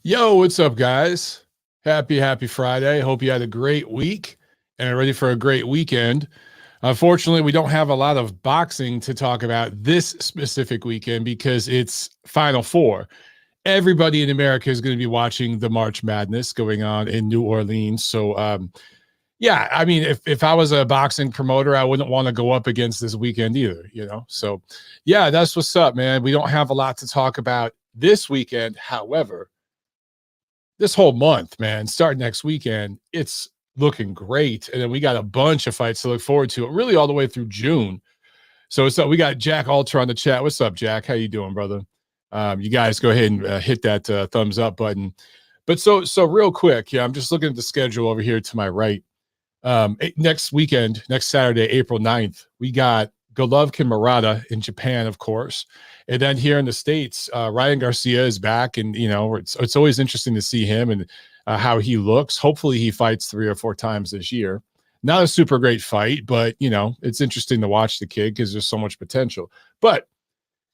Yo, what's up, guys? Happy Friday. Hope you had a great week and are ready for a great weekend. Unfortunately, we don't have a lot of boxing to talk about this specific weekend because it's Final Four. Everybody in America is going to be watching the March Madness going on in New Orleans. Yeah, I mean, if I was a boxing promoter, I wouldn't want to go up against this weekend either. So, yeah, that's what's up, man. We don't have a lot to talk about this weekend. However, this whole month, man, starting next weekend, it's looking great. And then we got a bunch of fights to look forward to, really all the way through June. So we got Jack Alter on the chat. What's up, Jack? How you doing, brother? You guys go ahead and hit that thumbs up button. But so real quick, yeah, I'm just looking at the schedule over here to my right. Next weekend, next Saturday, April 9th, we got Golovkin Murata in Japan, of course. And then here in the States, Ryan Garcia is back. And, it's always interesting to see him and how he looks. Hopefully he fights 3 or 4 times this year. Not a super great fight, but, it's interesting to watch the kid because there's so much potential. But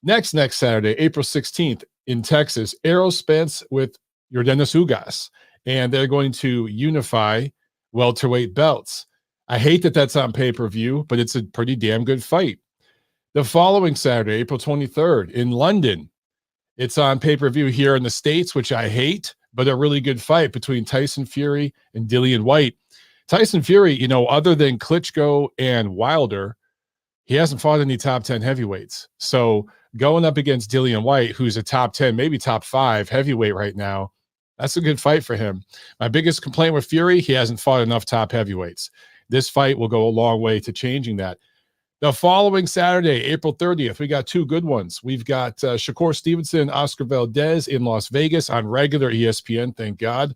next Saturday, April 16th in Texas, Errol Spence with Yordenis Ugas. And they're going to unify welterweight belts. I hate that that's on pay-per-view, but it's a pretty damn good fight. The following Saturday, April 23rd in London, it's on pay-per-view here in the States, which I hate, but a really good fight between Tyson Fury and Dillian White. Tyson Fury, other than Klitschko and Wilder, he hasn't fought any top 10 heavyweights. So going up against Dillian White, who's a top 10, maybe top 5 heavyweight right now, that's a good fight for him. My biggest complaint with Fury, he hasn't fought enough top heavyweights. This fight will go a long way to changing that. The following Saturday, April 30th, we got 2 good ones. We've got Shakur Stevenson, Oscar Valdez in Las Vegas on regular ESPN, thank God.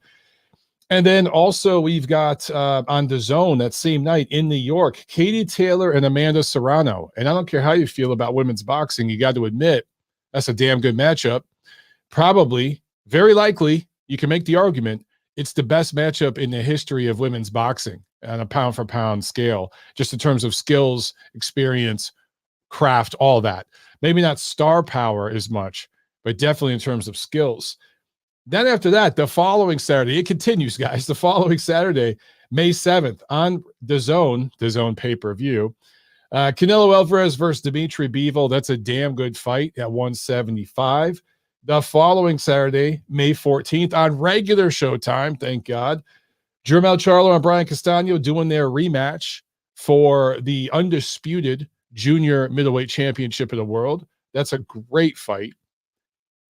And then also we've got on DAZN that same night in New York, Katie Taylor and Amanda Serrano. And I don't care how you feel about women's boxing, you got to admit that's a damn good matchup. Probably, very likely, you can make the argument it's the best matchup in the history of women's boxing on a pound-for-pound scale, just in terms of skills, experience, craft, all that. Maybe not star power as much, but definitely in terms of skills. Then after that, the following Saturday, it continues, guys. The following Saturday, May 7th, on DAZN pay-per-view, Canelo Alvarez versus Dimitri Bivol. That's a damn good fight at 175. The following Saturday, May 14th, on regular Showtime, thank God, Jermell Charlo and Brian Castano doing their rematch for the undisputed junior middleweight championship of the world. That's a great fight.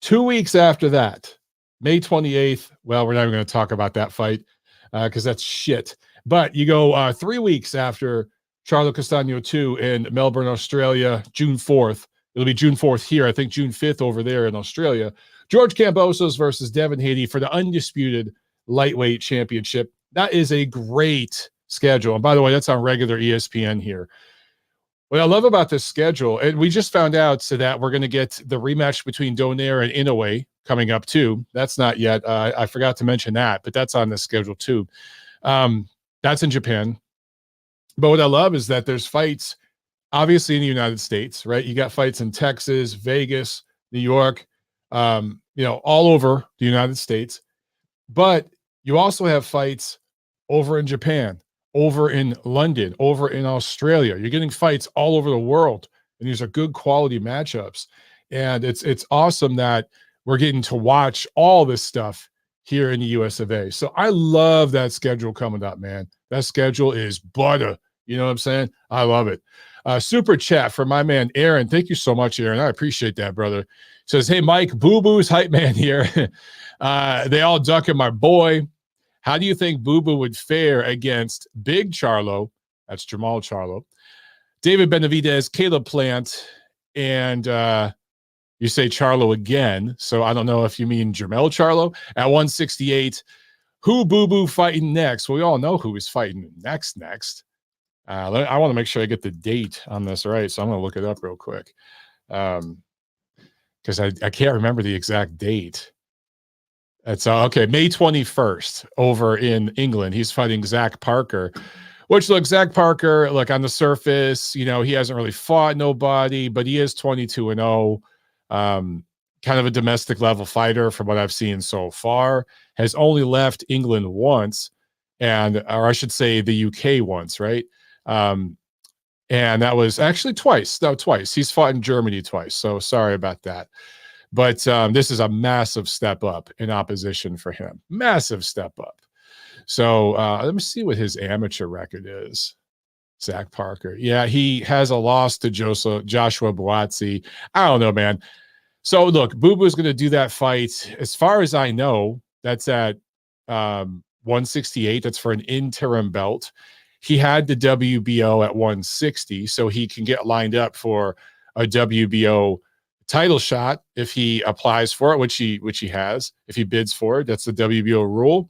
2 weeks after that, May 28th, well, we're not even going to talk about that fight because that's shit. But you go 3 weeks after Charlo Castano 2 in Melbourne, Australia, June 4th. It'll be June 4th here. I think June 5th over there in Australia. George Kambosos versus Devin Haney for the undisputed lightweight championship. That is a great schedule. And by the way, that's on regular ESPN here. What I love about this schedule, and we just found out so that we're going to get the rematch between Donaire and Inoue coming up too. That's not yet. I forgot to mention that, but that's on the schedule too. That's in Japan. But what I love is that there's fights obviously in the United States, right? You got fights in Texas, Vegas, New York, all over the United States. But you also have fights over in Japan, over in London, over in Australia. You're getting fights all over the world, and these are good quality matchups. And it's awesome that we're getting to watch all this stuff here in the US of A. So I love that schedule coming up, man. That schedule is butter. You know what I'm saying? I love it. Super chat from my man Aaron. Thank you so much, Aaron. I appreciate that, brother. Says, hey, Mike, Boo Boo's hype man here. They all ducking my boy. How do you think Boo Boo would fare against Big Charlo? That's Jamal Charlo, David Benavidez, Caleb Plant, and you say Charlo again. So I don't know if you mean Jermell Charlo at 168. Who Boo Boo fighting next? Well, we all know who is fighting next. I want to make sure I get the date on this right, so I'm going to look it up real quick because I can't remember the exact date. It's okay, May 21st over in England. He's fighting Zach Parker, which, look, Zach Parker, look, on the surface, he hasn't really fought nobody, but he is 22-0. kind of a domestic level fighter from what I've seen so far, has only left England once, or I should say the UK once, right? And that was actually twice. No, twice. He's fought in Germany twice. So sorry about that. But this is a massive step up in opposition for him. Massive step up. So let me see what his amateur record is. Zach Parker. Yeah, he has a loss to Joshua Buatsi. I don't know, man. So look, Boo Boo's going to do that fight. As far as I know, that's at 168. That's for an interim belt. He had the WBO at 160, so he can get lined up for a WBO title shot if he applies for it, which he has. If he bids for it, that's the WBO rule.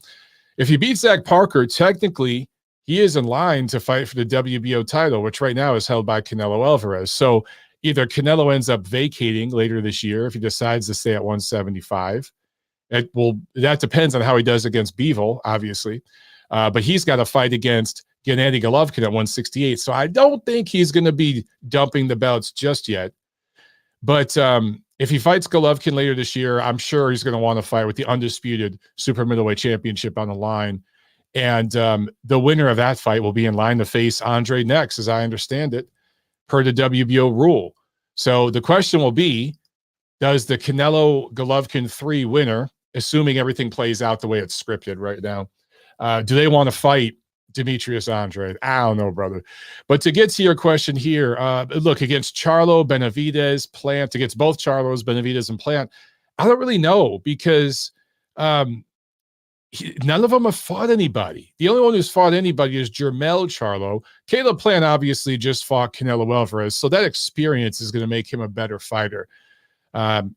If he beats Zach Parker, technically he is in line to fight for the WBO title, which right now is held by Canelo Alvarez. So either Canelo ends up vacating later this year if he decides to stay at 175. That depends on how he does against Bivol, obviously. But he's got to fight against Gennady Golovkin at 168. So I don't think he's going to be dumping the belts just yet. But if he fights Golovkin later this year, I'm sure he's going to want to fight with the undisputed super middleweight championship on the line. And the winner of that fight will be in line to face Andrade next, as I understand it, per the WBO rule. So the question will be, does the Canelo Golovkin 3 winner, assuming everything plays out the way it's scripted right now, do they want to fight Demetrius Andrade? I don't know, brother. But to get to your question here, look, against Charlo, Benavidez, Plant, against both Charlos, Benavidez, and Plant, I don't really know because none of them have fought anybody. The only one who's fought anybody is Jermell Charlo. Caleb Plant obviously just fought Canelo Alvarez, so that experience is going to make him a better fighter.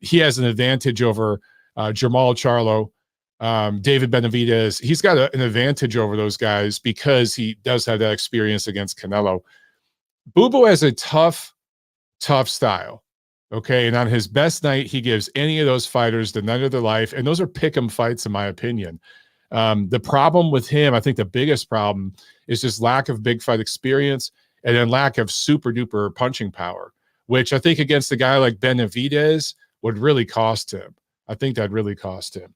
He has an advantage over Jermall Charlo, David Benavidez. He's got an advantage over those guys because he does have that experience against Canelo. Boo Boo has a tough style. Okay. And on his best night, he gives any of those fighters the night of their life. And those are pick'em fights, in my opinion. The problem with him, I think the biggest problem is just lack of big fight experience and then lack of super duper punching power, which I think against a guy like Benavidez would really cost him. I think that really cost him.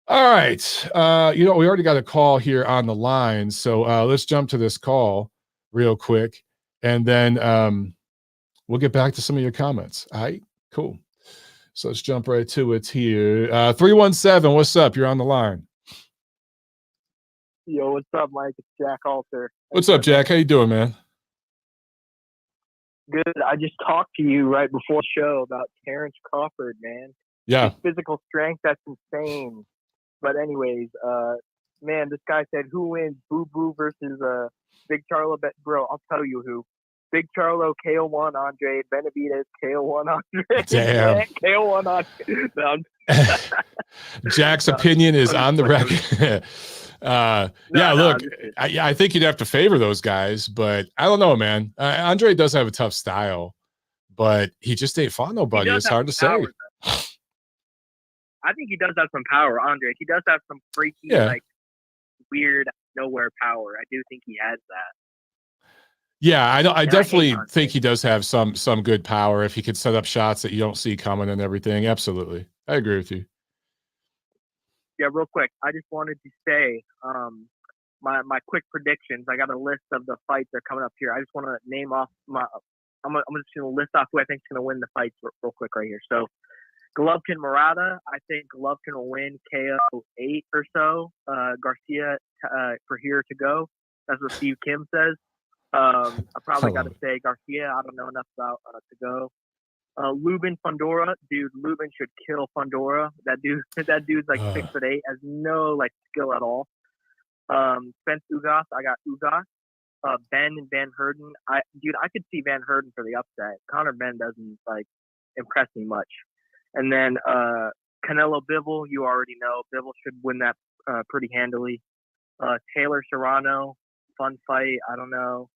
All right. We already got a call here on the line. So let's jump to this call real quick. And then we'll get back to some of your comments. All right, cool. So let's jump right to it here. 317, what's up? You're on the line. Yo, what's up, Mike? It's Jack Alter. What's up, Jack? How you doing, man? Good. I just talked to you right before the show about Terrence Crawford, man. Yeah. His physical strength, that's insane. But anyways, man, this guy said, who wins, Boo Boo versus Big Charlo? Bro, I'll tell you who. Big Charlo, KO1 Andrade, Benavidez, KO1 Andrade. Damn. KO1 Andrade. Jack's opinion is on the record. Look, I think you'd have to favor those guys, but I don't know, man. Andrade does have a tough style, but he just ain't fought nobody. It's hard to say. I think he does have some power, Andrade. He does have some freaky, weird, nowhere power. I do think he has that. Yeah, I definitely think he does have some good power if he could set up shots that you don't see coming and everything. Absolutely. I agree with you. Yeah, real quick. I just wanted to say my quick predictions. I got a list of the fights that are coming up here. I just want to name off I'm just going to list off who I think is going to win the fights real quick right here. So Golovkin Murata, I think Golovkin will win KO 8 or so. Garcia for here to go. That's what Steve Kim says. I probably got to say Garcia. I don't know enough about to go. Lubin Fundora, dude. Lubin should kill Fundora. That dude's like 6'8", has no skill at all. Spence Ugas, I got Ugas. Ben and Van Herden. I could see Van Herden for the upset. Conor Ben doesn't impress me much. And then Canelo Bivol, you already know. Bivol should win that pretty handily. Taylor Serrano, fun fight. I don't know.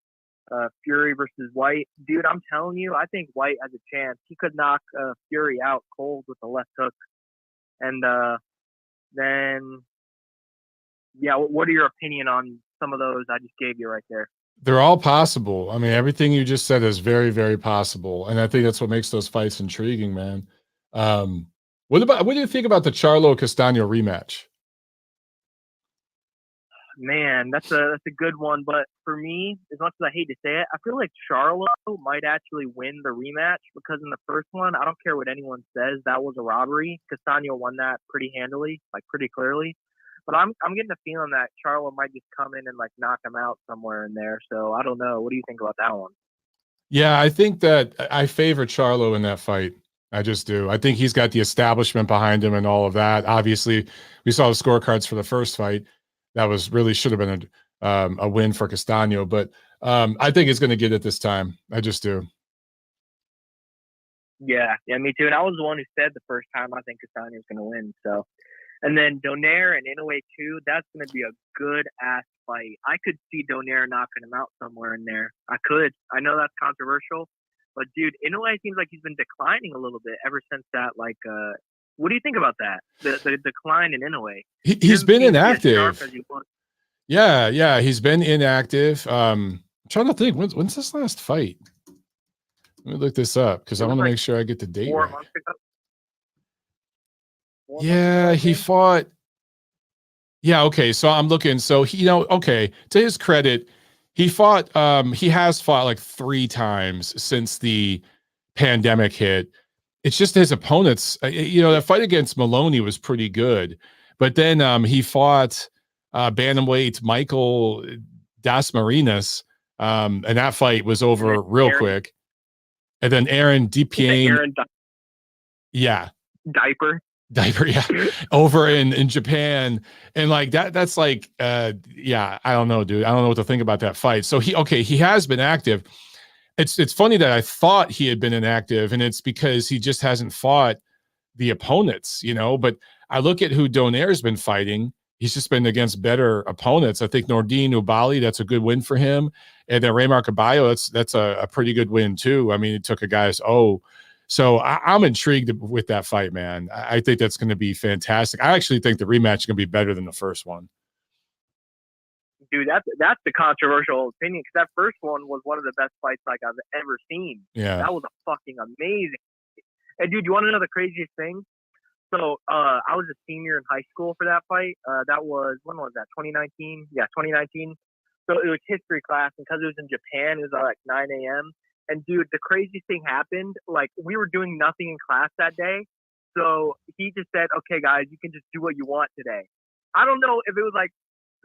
Fury versus White. Dude, I'm telling you, I think White has a chance. He could knock Fury out cold with a left hook. And then, what are your opinion on some of those I just gave you right there? They're all possible. I mean, everything you just said is very, very possible. And I think that's what makes those fights intriguing, man. What do you think about the Charlo Castano rematch? Man, that's a good one. But for me, as much as I hate to say it, I feel like Charlo might actually win the rematch because in the first one, I don't care what anyone says, that was a robbery. Castano won that pretty handily, like pretty clearly. But I'm getting a feeling that Charlo might just come in and like knock him out somewhere in there. So I don't know. What do you think about that one? Yeah, I think that I favor Charlo in that fight. I just do. I think he's got the establishment behind him and all of that. Obviously, we saw the scorecards for the first fight. That was really should have been a win for Castano, but I think he's going to get it this time. I just do. Yeah, me too. And I was the one who said the first time I think Castano was going to win. So, and then Donaire and Inoue too. That's going to be a good ass fight. I could see Donaire knocking him out somewhere in there. I could. I know that's controversial, but dude, Inoue seems like he's been declining a little bit ever since that. Like, what do you think about that? The decline in Inoue. He's been inactive. He Yeah, he's been inactive. I'm trying to think when's this last fight. Let me look this up because I want to make sure I get the date right. Yeah, he fought. Yeah, okay. So I'm looking. So he, okay. To his credit, he fought. He has fought like 3 times since the pandemic hit. It's just his opponents. That fight against Maloney was pretty good, but then he fought bantamweight Michael Dasmariñas, and that fight was over real quick. And then Aaron DePiane. Yeah. Diaper, yeah, over in Japan. And like that's like yeah, I don't know, dude. I don't know what to think about that fight. So he has been active. It's funny that I thought he had been inactive, and it's because he just hasn't fought the opponents, but I look at who Donaire's been fighting. He's just been against better opponents. I think Nordine Ubali, that's a good win for him. And then Raymar Caballo, that's a pretty good win too. I mean, it took a guy's So I'm intrigued with that fight, man. I think that's going to be fantastic. I actually think the rematch is going to be better than the first one. Dude, that's the controversial opinion because that first one was one of the best fights like I've ever seen. Yeah, that was a fucking amazing. And dude, you want to know the craziest thing? So I was a senior in high school for that fight. That was, when was that? 2019? Yeah, 2019. So it was history class, and because it was in Japan, it was like 9 a.m. And dude, the craziest thing happened. Like, we were doing nothing in class that day. So he just said, okay, guys, you can just do what you want today. I don't know if it was like,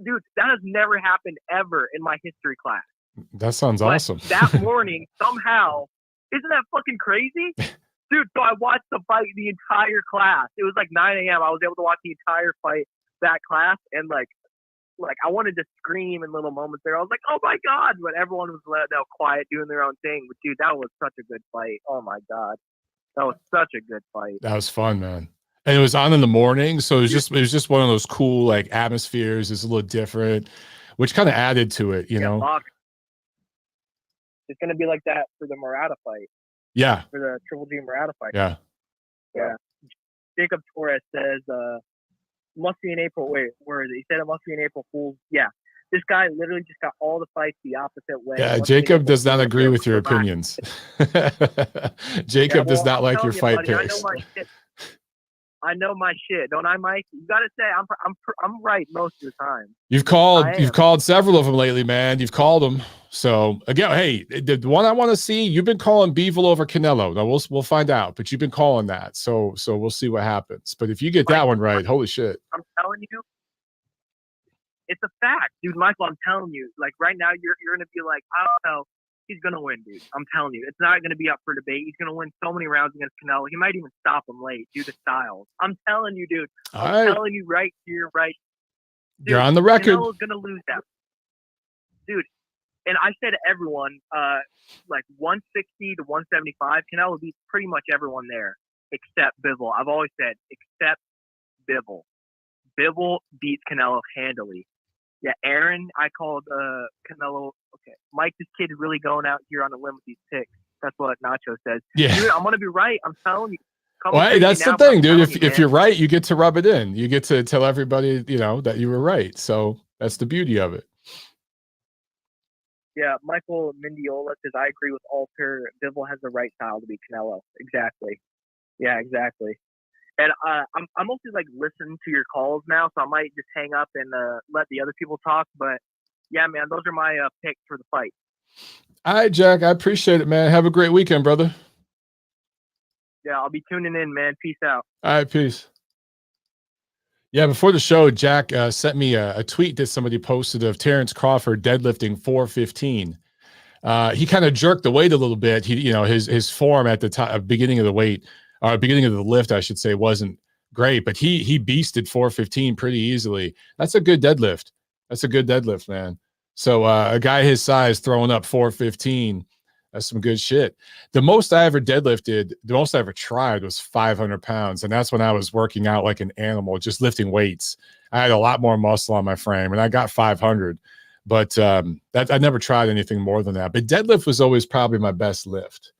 dude, that has never happened ever in my history class. That sounds awesome. That morning, somehow, isn't that fucking crazy? Dude, so I watched the fight the entire class. It was like 9 a.m. I was able to watch the entire fight, that class, and like I wanted to scream in little moments there. I was like, oh my God, but everyone was quiet, doing their own thing. But dude, that was such a good fight. Oh my God. That was such a good fight. That was fun, man. And it was on in the morning, so it was just one of those cool like atmospheres. It's a little different, which kind of added to it, Box. It's gonna be like that for the Murata fight. Yeah. For the Triple G Murata fight. Yeah. Yeah. Jacob Torres says, must be in April. Wait, where is it? He said it must be in April Fool's. Yeah. This guy literally just got all the fights the opposite way. Yeah, Jacob does not agree with your opinions. Jacob does not like your fight picks. I know my shit, don't I, Mike? You gotta say I'm right most of the time. You've called several of them lately, man. You've called them. So again, hey, the one I want to see, you've been calling Bivol over Canelo. Now we'll find out, but you've been calling that. So we'll see what happens. But if you get that one right, holy shit! I'm telling you, it's a fact, dude. Michael, I'm telling you, like right now, you're gonna be like, I don't know. He's gonna win, dude. I'm telling you, it's not gonna be up for debate. He's gonna win so many rounds against Canelo. He might even stop him late due to styles. I'm telling you, dude. I'm telling you right here, right. Dude, you're on the record. Canelo's gonna lose that, dude. And I said to everyone, like 160 to 175, Canelo beats pretty much everyone there except Bivol. I've always said except Bivol. Bivol beats Canelo handily. Yeah, Aaron, I called Canelo. Okay, Mike, this kid is really going out here on a limb with these picks. That's what Nacho says. Yeah, dude, I'm gonna be right. I'm telling you. Well, hey, that's the thing, dude. If you're right, you get to rub it in. You get to tell everybody, that you were right. So that's the beauty of it. Yeah, Michael Mendiola says, I agree with Alter. Bivol has the right style to beat Canelo. Exactly. Yeah, exactly. And I'm mostly like listening to your calls now, so I might just hang up and let the other people talk. But yeah, man, those are my picks for the fight. All right, Jack. I appreciate it, man. Have a great weekend, brother. Yeah, I'll be tuning in, man. Peace out. All right, peace. Yeah, before the show, Jack sent me a tweet that somebody posted of Terrence Crawford deadlifting 415. He kind of jerked the weight a little bit. His form at the top, beginning of the weight, or beginning of the lift, I should say, wasn't great, but he beasted 415 pretty easily. That's a good deadlift. That's a good deadlift, man. So a guy his size throwing up 415, that's some good shit. The most I ever deadlifted, the most I ever tried was 500 pounds, and that's when I was working out like an animal, just lifting weights. I had a lot more muscle on my frame, and I got 500. But that I never tried anything more than that. But deadlift was always probably my best lift,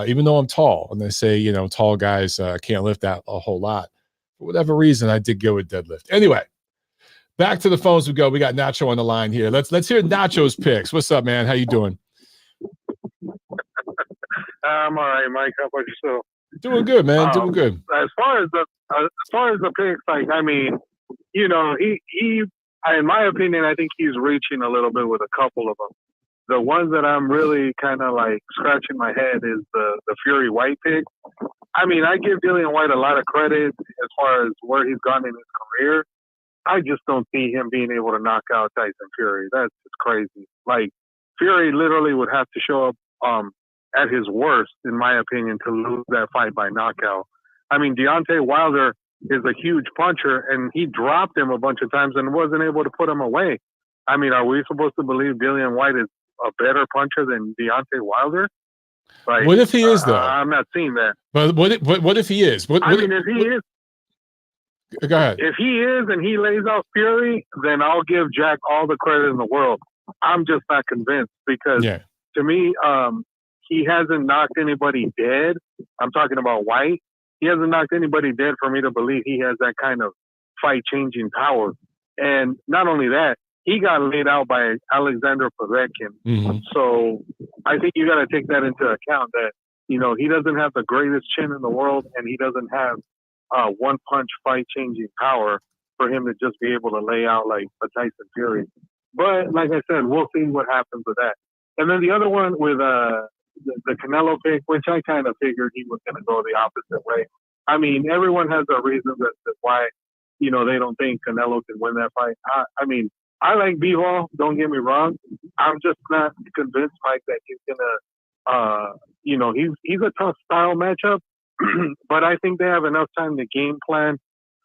even though I'm tall. And they say, tall guys can't lift that a whole lot. For whatever reason, I did go with deadlift. Anyway, back to the phones we go. We got Nacho on the line here. Let's hear Nacho's picks. What's up, man? How you doing? I'm all right, Mike. How about yourself? Doing good, man. Doing good. As far as the picks, like I mean, he in my opinion, I think he's reaching a little bit with a couple of them. The ones that I'm really kind of like scratching my head is the Fury White pick. I mean, I give Dillian White a lot of credit as far as where he's gone in his career. I just don't see him being able to knock out Tyson Fury. That's just crazy. Like Fury literally would have to show up at his worst, in my opinion, to lose that fight by knockout. I mean, Deontay Wilder is a huge puncher, and he dropped him a bunch of times and wasn't able to put him away. I mean, are we supposed to believe Dillian White is a better puncher than Deontay Wilder? Like, what if he is, though? I'm not seeing that. But what if he is? If he is, go ahead. If he is and he lays out Fury, then I'll give Jack all the credit in the world. I'm just not convinced because to me, he hasn't knocked anybody dead. I'm talking about White. He hasn't knocked anybody dead for me to believe he has that kind of fight-changing power. And not only that, he got laid out by Alexander Povetkin. Mm-hmm. So I think you got to take that into account that, he doesn't have the greatest chin in the world and he doesn't have one-punch fight-changing power for him to just be able to lay out like a Tyson Fury. But like I said, we'll see what happens with that. And then the other one with the Canelo pick, which I kind of figured he was going to go the opposite way. I mean, everyone has their reasons as to why, they don't think Canelo can win that fight. I mean, I like Bivol, don't get me wrong. I'm just not convinced, Mike, that he's going to, he's a tough style matchup, but I think they have enough time to game plan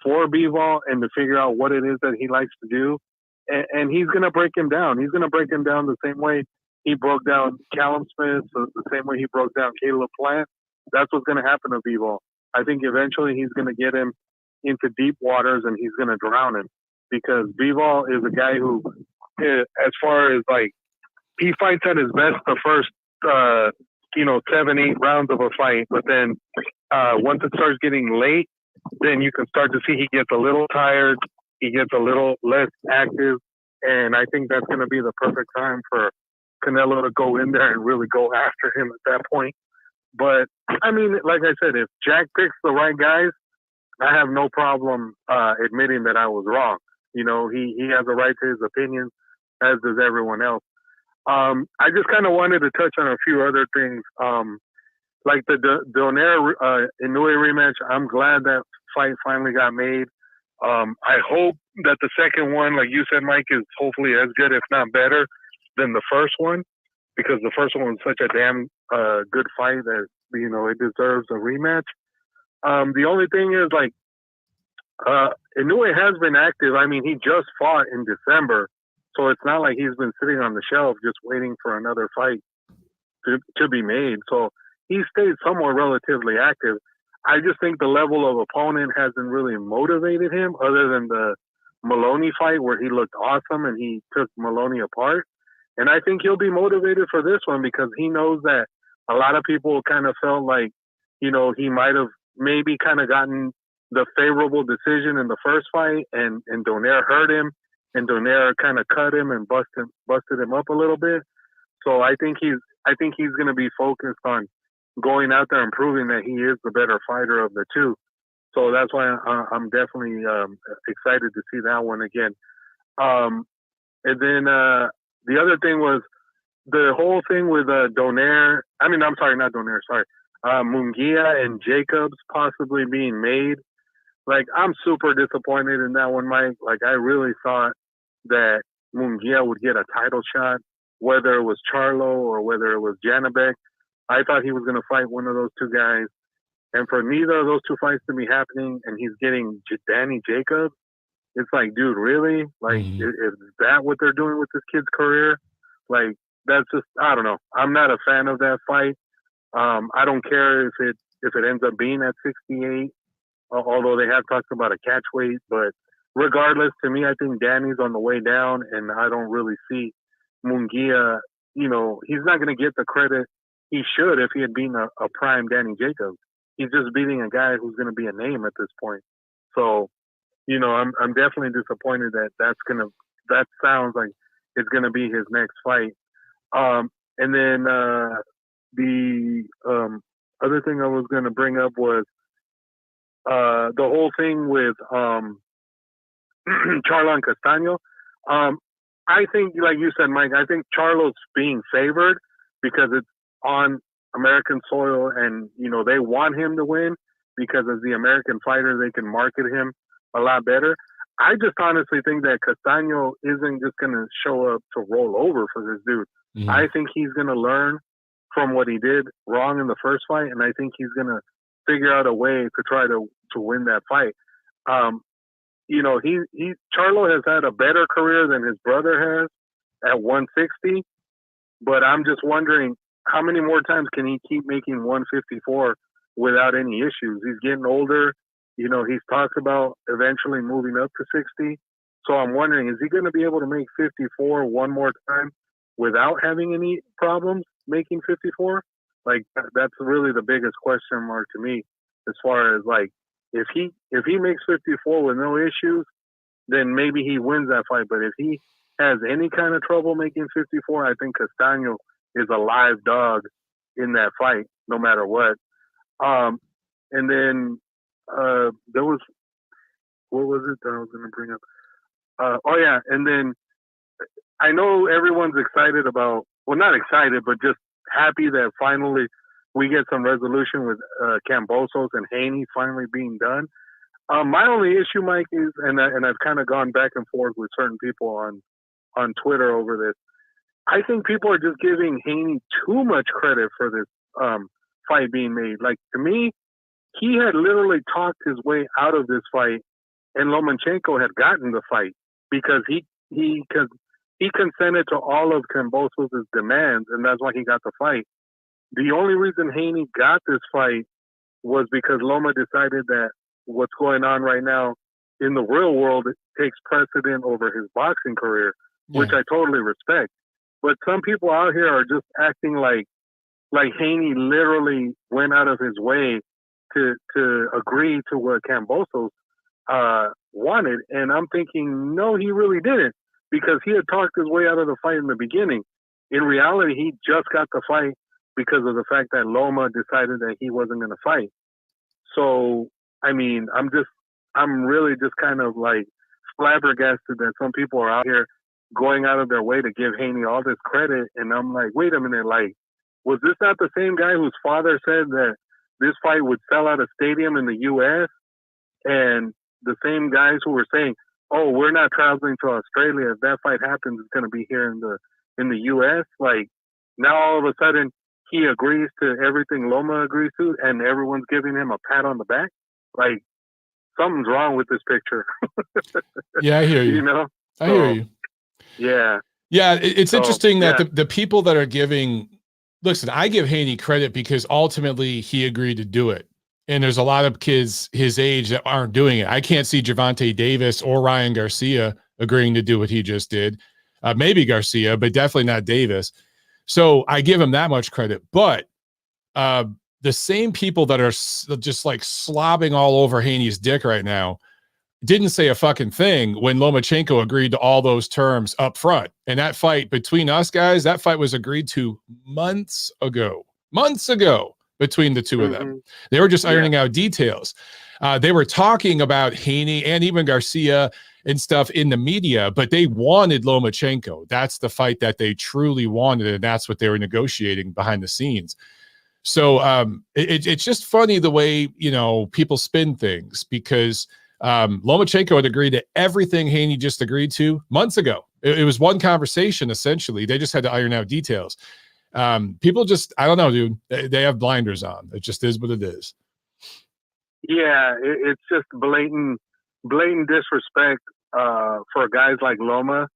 for Bivol and to figure out what it is that he likes to do. And he's going to break him down. He's going to break him down the same way he broke down Callum Smith, so the same way he broke down Caleb Plant. That's what's going to happen to Bivol. I think eventually he's going to get him into deep waters and he's going to drown him because Bivol is a guy who, as far as like, he fights at his best the first, 7-8 rounds of a fight. But then once it starts getting late, then you can start to see he gets a little tired. He gets a little less active. And I think that's going to be the perfect time for Canelo to go in there and really go after him at that point. But, I mean, like I said, if Jack picks the right guys, I have no problem admitting that I was wrong. He has a right to his opinion, as does everyone else. I just kind of wanted to touch on a few other things. Like the Donaire Inoue rematch, I'm glad that fight finally got made. I hope that the second one, like you said, Mike, is hopefully as good, if not better, than the first one, because the first one was such a damn good fight that, it deserves a rematch. The only thing is, like, Inoue has been active. I mean, he just fought in December, so it's not like he's been sitting on the shelf just waiting for another fight to be made. So he stayed somewhat relatively active. I just think the level of opponent hasn't really motivated him other than the Maloney fight where he looked awesome and he took Maloney apart. And I think he'll be motivated for this one because he knows that a lot of people kind of felt like, he might have maybe kind of gotten the favorable decision in the first fight and Donaire hurt him and Donaire kind of cut him and busted him up a little bit. So I think he's going to be focused on, going out there and proving that he is the better fighter of the two. So that's why I'm definitely excited to see that one again. And then the other thing was the whole thing with Donaire. I mean, I'm sorry, not Donaire. Sorry, Munguia and Jacobs possibly being made. Like, I'm super disappointed in that one, Mike. Like, I really thought that Munguia would get a title shot, whether it was Charlo or whether it was Janabek. I thought he was going to fight one of those two guys. And for neither of those two fights to be happening, and he's getting Danny Jacobs, it's like, dude, really? Like, is that what they're doing with this kid's career? Like, that's just, I don't know. I'm not a fan of that fight. I don't care if it ends up being at 68, although they have talked about a catch weight. But regardless, to me, I think Danny's on the way down, and I don't really see Munguia. You know, he's not going to get the credit he should if he had been a prime Danny Jacobs. He's just beating a guy who's going to be a name at this point. So, you know, I'm definitely disappointed that sounds like it's going to be his next fight. And then the other thing I was going to bring up was the whole thing with Charlo and Castaño. I think, like you said, Mike, I think Charlo's being favored because it's on American soil, and you know they want him to win because as the American fighter they can market him a lot better. I just honestly think that Castaño isn't just going to show up to roll over for this dude. Mm-hmm. I think he's going to learn from what he did wrong in the first fight, and I think he's going to figure out a way to try to win that fight. You know, Charlo has had a better career than his brother has at 160, but I'm just wondering how many more times can he keep making 154 without any issues? He's getting older. You know, he's talked about eventually moving up to 60. So I'm wondering, is he going to be able to make 54 one more time without having any problems making 54? Like, that's really the biggest question mark to me as far as, like, if he makes 54 with no issues, then maybe he wins that fight. But if he has any kind of trouble making 54, I think Castaño is a live dog in that fight, no matter what. And then there was, what was it that I was going to bring up? And then I know everyone's excited about, well, not excited, but just happy that finally we get some resolution with Kambosos and Haney finally being done. My only issue, Mike, is, and I've kind of gone back and forth with certain people on Twitter over this, I think people are just giving Haney too much credit for this fight being made. Like, to me, he had literally talked his way out of this fight, and Lomachenko had gotten the fight because he consented to all of Kambosos' demands, and that's why he got the fight. The only reason Haney got this fight was because Loma decided that what's going on right now in the real world takes precedent over his boxing career, which I totally respect. But some people out here are just acting like Haney literally went out of his way to agree to what Kambosos wanted. And I'm thinking, no, he really didn't, because he had talked his way out of the fight in the beginning. In reality, he just got the fight because of the fact that Loma decided that he wasn't going to fight. So, I mean, I'm really just kind of like flabbergasted that some people are out here going out of their way to give Haney all this credit. And I'm like, wait a minute, like, was this not the same guy whose father said that this fight would sell out a stadium in the U.S.? And the same guys who were saying, oh, we're not traveling to Australia. If that fight happens, it's going to be here in the U.S. Like, now all of a sudden he agrees to everything Loma agrees to, and everyone's giving him a pat on the back. Like, something's wrong with this picture. Yeah, I hear you. You know? I hear you. Yeah. Yeah, it's interesting that the people that are giving, listen, I give Haney credit because ultimately he agreed to do it. And there's a lot of kids his age that aren't doing it. I can't see Gervonta Davis or Ryan Garcia agreeing to do what he just did. Maybe Garcia, but definitely not Davis. So I give him that much credit. But the same people that are just like slobbing all over Haney's dick right now didn't say a fucking thing when Lomachenko agreed to all those terms up front. And that fight between us guys, that fight was agreed to months ago. between the two of them. They were just ironing out details. They were talking about Haney and even Garcia and stuff in the media, but they wanted Lomachenko. That's the fight that they truly wanted, and that's what they were negotiating behind the scenes. So it's just funny the way, you know, people spin things, because Lomachenko had agreed to everything Haney just agreed to months ago. It was one conversation, essentially. They just had to iron out details. People just, I don't know, dude. They have blinders on. It just is what it is. Yeah, it's just blatant disrespect for guys like Loma,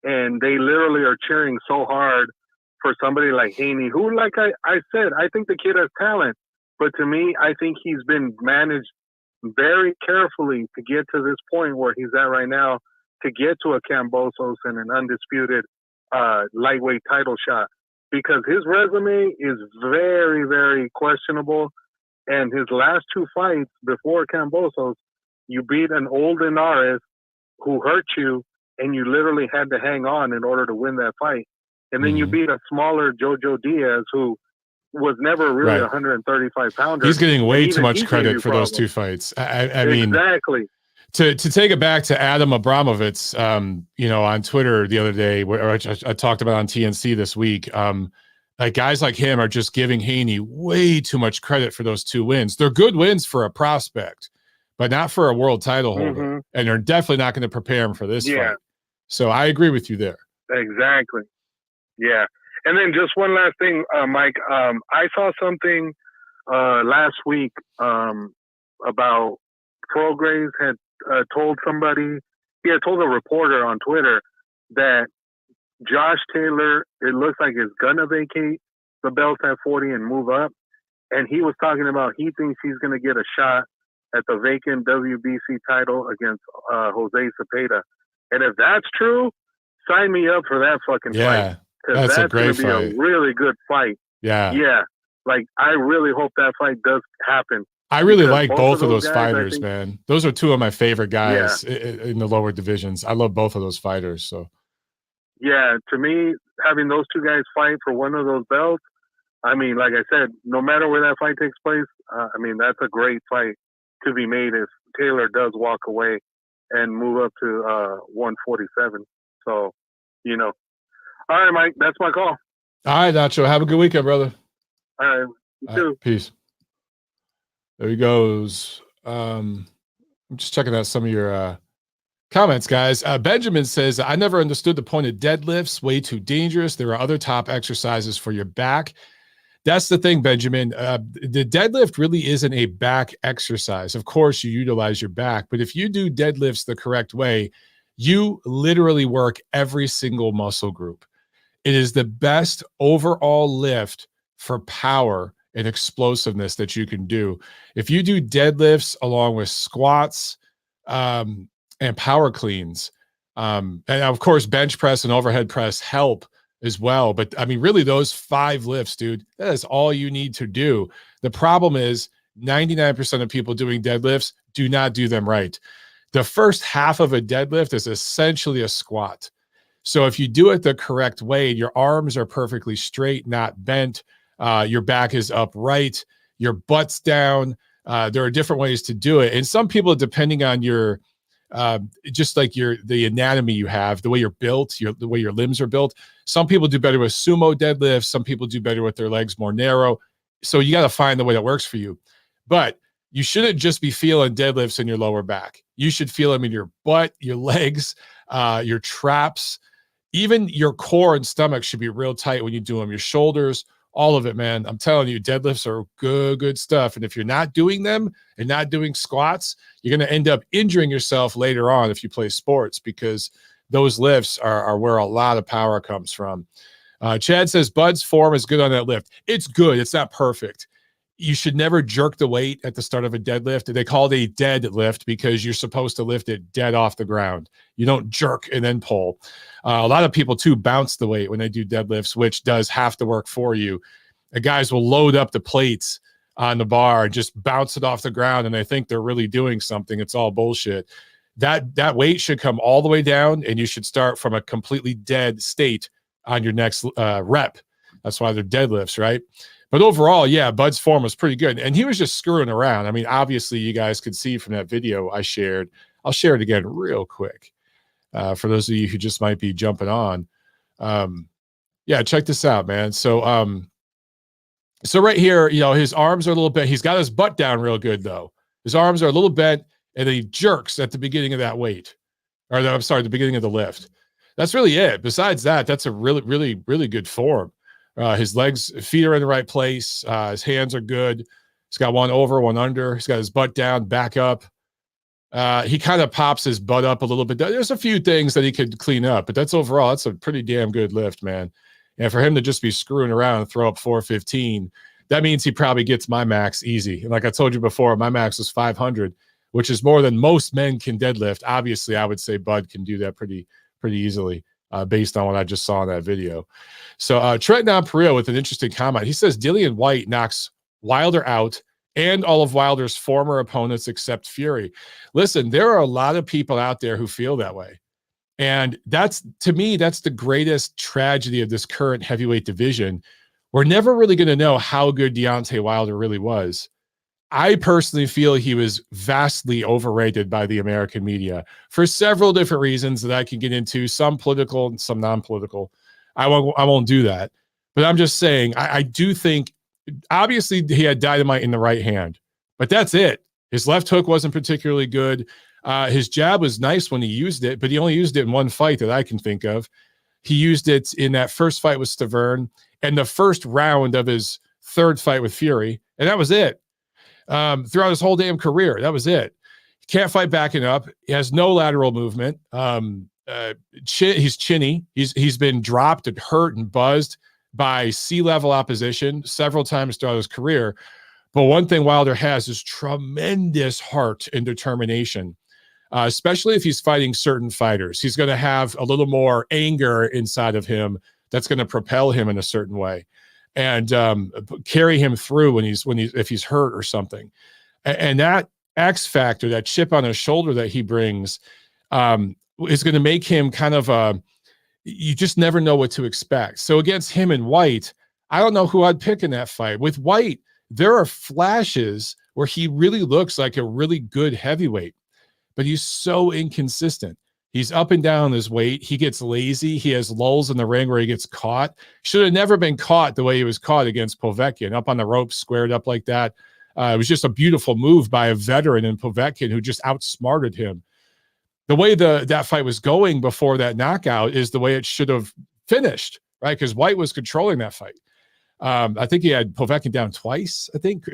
and they literally are cheering so hard for somebody like Haney, who, like I said, I think the kid has talent, but to me, I think he's been managed very carefully to get to this point where he's at right now, to get to a Kambosos and an undisputed lightweight title shot, because his resume is very, very questionable. And his last two fights before Kambosos, you beat an old Linares who hurt you, and you literally had to hang on in order to win that fight. And then you beat a smaller Jojo Diaz, who was never really a 135 pounder. He's getting way too much credit for those two fights. I mean, exactly. To take it back to Adam Abramovitz, you know, on Twitter the other day, where I talked about on TNC this week, like guys like him are just giving Haney way too much credit for those two wins. They're good wins for a prospect, but not for a world title holder. And they're definitely not going to prepare him for this fight. So I agree with you there. Exactly. Yeah. And then just one last thing, Mike. I saw something last week about Prograis had told somebody, he had told a reporter on Twitter that Josh Taylor, it looks like, is going to vacate the belt at 40 and move up. And he was talking about he thinks he's going to get a shot at the vacant WBC title against Jose Cepeda. And if that's true, sign me up for that fucking fight. Because that's going to be a really good fight. Yeah. Like, I really hope that fight does happen. I really like both of those fighters, man. Those are two of my favorite guys in the lower divisions. I love both of those fighters. So, yeah, to me, having those two guys fight for one of those belts, I mean, like I said, no matter where that fight takes place, I mean, that's a great fight to be made if Taylor does walk away and move up to 147. So, you know. All right, Mike, that's my call. All right, Nacho. Have a good weekend, brother. All right, you too. Peace. There he goes. I'm just checking out some of your comments, guys. Benjamin says, I never understood the point of deadlifts. Way too dangerous. There are other top exercises for your back. That's the thing, Benjamin. The deadlift really isn't a back exercise. Of course, you utilize your back, but if you do deadlifts the correct way, you literally work every single muscle group. It is the best overall lift for power and explosiveness that you can do. If you do deadlifts along with squats and power cleans, and of course, bench press and overhead press help as well. But I mean, really, those 5 lifts, dude, that is all you need to do. The problem is 99% of people doing deadlifts do not do them right. The first half of a deadlift is essentially a squat. So if you do it the correct way, your arms are perfectly straight, not bent. Your back is upright, your butt's down. There are different ways to do it. And some people, depending on your, just like the anatomy you have, the way you're built, the way your limbs are built, some people do better with sumo deadlifts. Some people do better with their legs more narrow. So you got to find the way that works for you. But you shouldn't just be feeling deadlifts in your lower back. You should feel them in your butt, your legs, your traps, even your core and stomach should be real tight when you do them. Your shoulders, all of it, man. I'm telling you, deadlifts are good stuff. And if you're not doing them and not doing squats, you're going to end up injuring yourself later on if you play sports, because those lifts are where a lot of power comes from. Chad says Bud's form is good on that lift. It's good. It's not perfect. You should never jerk the weight at the start of a deadlift. They call it a dead lift because you're supposed to lift it dead off the ground. You don't jerk and then pull. A lot of people, too, bounce the weight when they do deadlifts, which does half the work for you. The guys will load up the plates on the bar and just bounce it off the ground, and they think they're really doing something. It's all bullshit. That weight should come all the way down, and you should start from a completely dead state on your next rep. That's why they're deadlifts, right? But overall, yeah, Bud's form was pretty good. And he was just screwing around. I mean, obviously, you guys could see from that video I shared. I'll share it again real quick for those of you who just might be jumping on. Yeah, check this out, man. So right here, you know, his arms are a little bent. He's got his butt down real good, though. His arms are a little bent, and he jerks at the beginning of that weight. Or I'm sorry, the beginning of the lift. That's really it. Besides that, that's a really, really, really good form. His feet are in the right place. His hands are good. He's got one over, one under. He's got his butt down, back up. He kind of pops his butt up a little bit. There's a few things that he could clean up, but that's a pretty damn good lift, man. And for him to just be screwing around and throw up 415, that means he probably gets my max easy. And like I told you before, my max was 500, which is more than most men can deadlift. Obviously, I would say Bud can do that pretty easily. Based on what I just saw in that video. So Trent Nonpareil with an interesting comment. He says Dillian Whyte knocks Wilder out and all of Wilder's former opponents except Fury. Listen, there are a lot of people out there who feel that way. And to me, that's the greatest tragedy of this current heavyweight division. We're never really going to know how good Deontay Wilder really was. I personally feel he was vastly overrated by the American media for several different reasons that I can get into, some political and some non-political. I won't do that. But I'm just saying, I do think, obviously, he had dynamite in the right hand, but that's it. His left hook wasn't particularly good. His jab was nice when he used it, but he only used it in one fight that I can think of. He used it in that first fight with Stavern and the first round of his third fight with Fury, and that was it. Throughout his whole damn career, that was it. He can't fight backing up. He has no lateral movement. He's chinny. He's been dropped and hurt and buzzed by C-level opposition several times throughout his career. But one thing Wilder has is tremendous heart and determination, especially if he's fighting certain fighters. He's going to have a little more anger inside of him that's going to propel him in a certain way and carry him through if he's hurt or something. And that X factor, that chip on his shoulder that he brings, is going to make him kind of you just never know what to expect. So against him and White, I don't know who I'd pick in that fight. With White, there are flashes where he really looks like a really good heavyweight, but he's so inconsistent. He's up and down his weight. He gets lazy. He has lulls in the ring where he gets caught. Should have never been caught the way he was caught against Povetkin, up on the ropes, squared up like that. It was just a beautiful move by a veteran in Povetkin who just outsmarted him. The way that fight was going before that knockout is the way it should have finished, right? Because White was controlling that fight. I think he had Povetkin down twice, I think.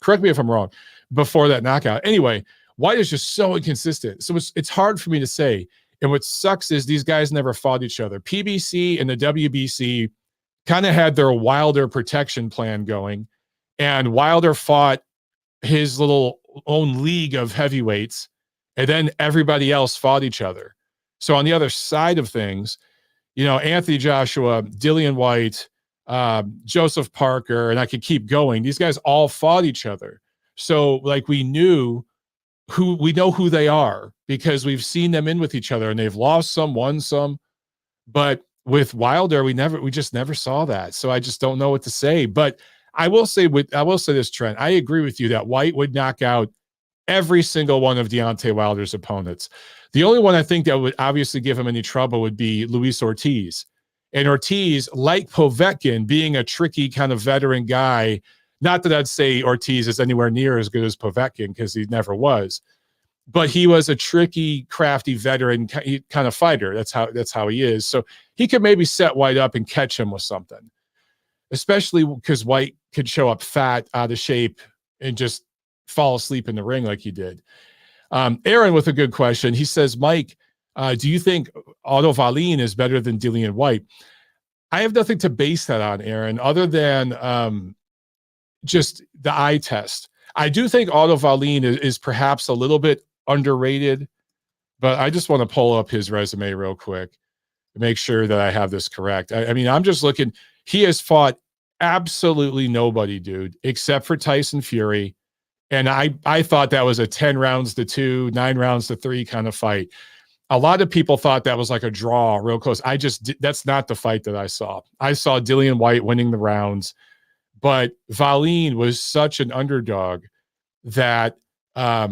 Correct me if I'm wrong, before that knockout. Anyway, White is just so inconsistent. So it's hard for me to say. And what sucks is these guys never fought each other. PBC and the WBC kind of had their Wilder protection plan going. And Wilder fought his little own league of heavyweights. And then everybody else fought each other. So on the other side of things, you know, Anthony Joshua, Dillian Whyte, Joseph Parker, and I could keep going. These guys all fought each other. So like we know who they are because we've seen them in with each other and they've lost some, won some. But with Wilder, we just never saw that. So I just don't know what to say. But I will say this, Trent. I agree with you that White would knock out every single one of Deontay Wilder's opponents. The only one I think that would obviously give him any trouble would be Luis Ortiz. And Ortiz, like Povetkin, being a tricky kind of veteran guy, not that I'd say Ortiz is anywhere near as good as Povetkin because he never was, but he was a tricky, crafty veteran kind of fighter. That's how he is. So he could maybe set White up and catch him with something, especially because White could show up fat, out of shape, and just fall asleep in the ring like he did. Aaron with a good question. He says, Mike, do you think Otto Wallin is better than Dillian Whyte? I have nothing to base that on, Aaron, other than just the eye test. I do think Otto Wallin is perhaps a little bit underrated, but I just want to pull up his resume real quick to make sure that I have this correct. I mean, I'm just looking. He has fought absolutely nobody, dude, except for Tyson Fury. And I thought that was a 10 rounds to 2, 9 rounds to 3 kind of fight. A lot of people thought that was like a draw, real close. That's not the fight that I saw. I saw Dillian Whyte winning the rounds But Valine was such an underdog that I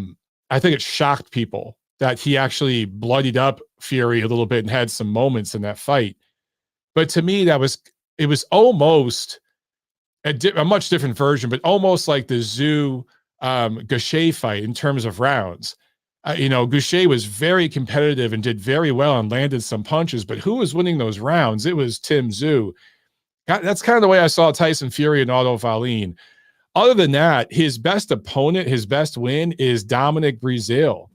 think it shocked people that he actually bloodied up Fury a little bit and had some moments in that fight. But to me, it was almost a much different version, but almost like the Zoo Gaucher fight in terms of rounds. Gaucher was very competitive and did very well and landed some punches, but who was winning those rounds? It was Tim Tszyu. That's kind of the way I saw Tyson Fury and Otto Wallin. Other than that, his best opponent, his best win is Dominic Breazeale,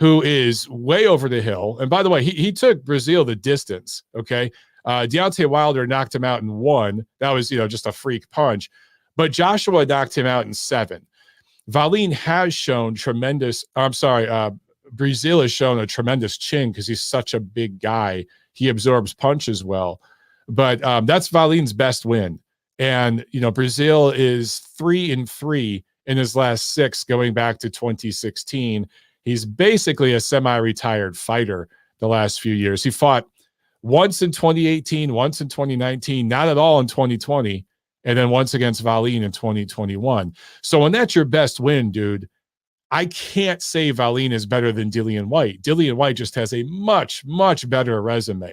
who is way over the hill. And by the way, he took Breazeale the distance, okay? Deontay Wilder knocked him out in 1. That was, just a freak punch. But Joshua knocked him out in 7. Wallin has shown Breazeale has shown a tremendous chin because he's such a big guy. He absorbs punches well. But that's Wallin's best win. And, Breazeale is 3-3 in his last 6 going back to 2016. He's basically a semi-retired fighter the last few years. He fought once in 2018, once in 2019, not at all in 2020, and then once against Wallin in 2021. So when that's your best win, dude, I can't say Wallin is better than Dillian Whyte. Dillian Whyte just has a much, much better resume.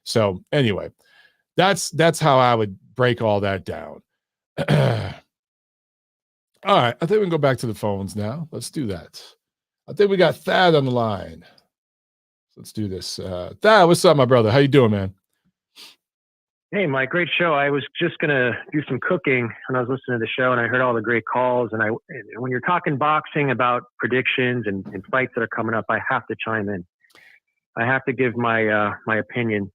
So anyway, that's how I would break all that down. All right, I think we can go back to the phones now. Let's do that. I think we got Thad on the line. Let's do this. Thad, what's up, my brother? How you doing, man? Hey, Mike, great show. I was just going to do some cooking and I was listening to the show and I heard all the great calls. And when you're talking boxing about predictions and fights that are coming up, I have to chime in. I have to give my opinion,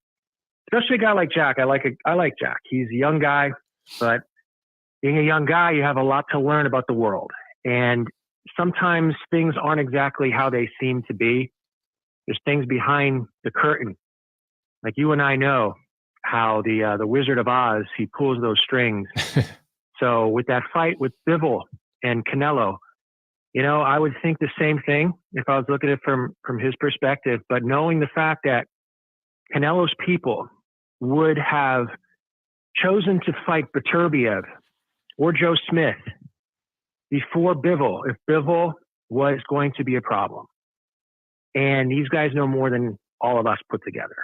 especially a guy like Jack. I like Jack. He's a young guy, but being a young guy, you have a lot to learn about the world. And sometimes things aren't exactly how they seem to be. There's things behind the curtain. Like you and I know how the Wizard of Oz, he pulls those strings. So with that fight with Bivol and Canelo, I would think the same thing if I was looking at it from his perspective. But knowing the fact that Canelo's people would have chosen to fight Beterbiev or Joe Smith before Bivol, if Bivol was going to be a problem. And these guys know more than all of us put together,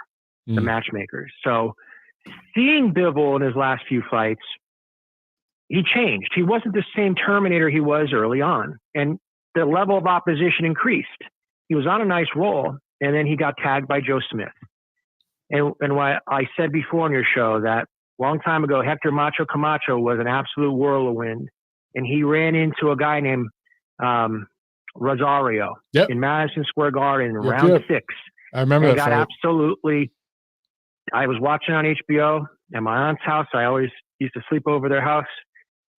the matchmakers. So seeing Bivol in his last few fights, he changed. He wasn't the same Terminator he was early on. And the level of opposition increased. He was on a nice roll, and then he got tagged by Joe Smith. And why I said before on your show that a long time ago, Hector Macho Camacho was an absolute whirlwind. And he ran into a guy named Rosario in Madison Square Garden in round 6. I remember that fight. Absolutely. I was watching on HBO at my aunt's house. I always used to sleep over their house.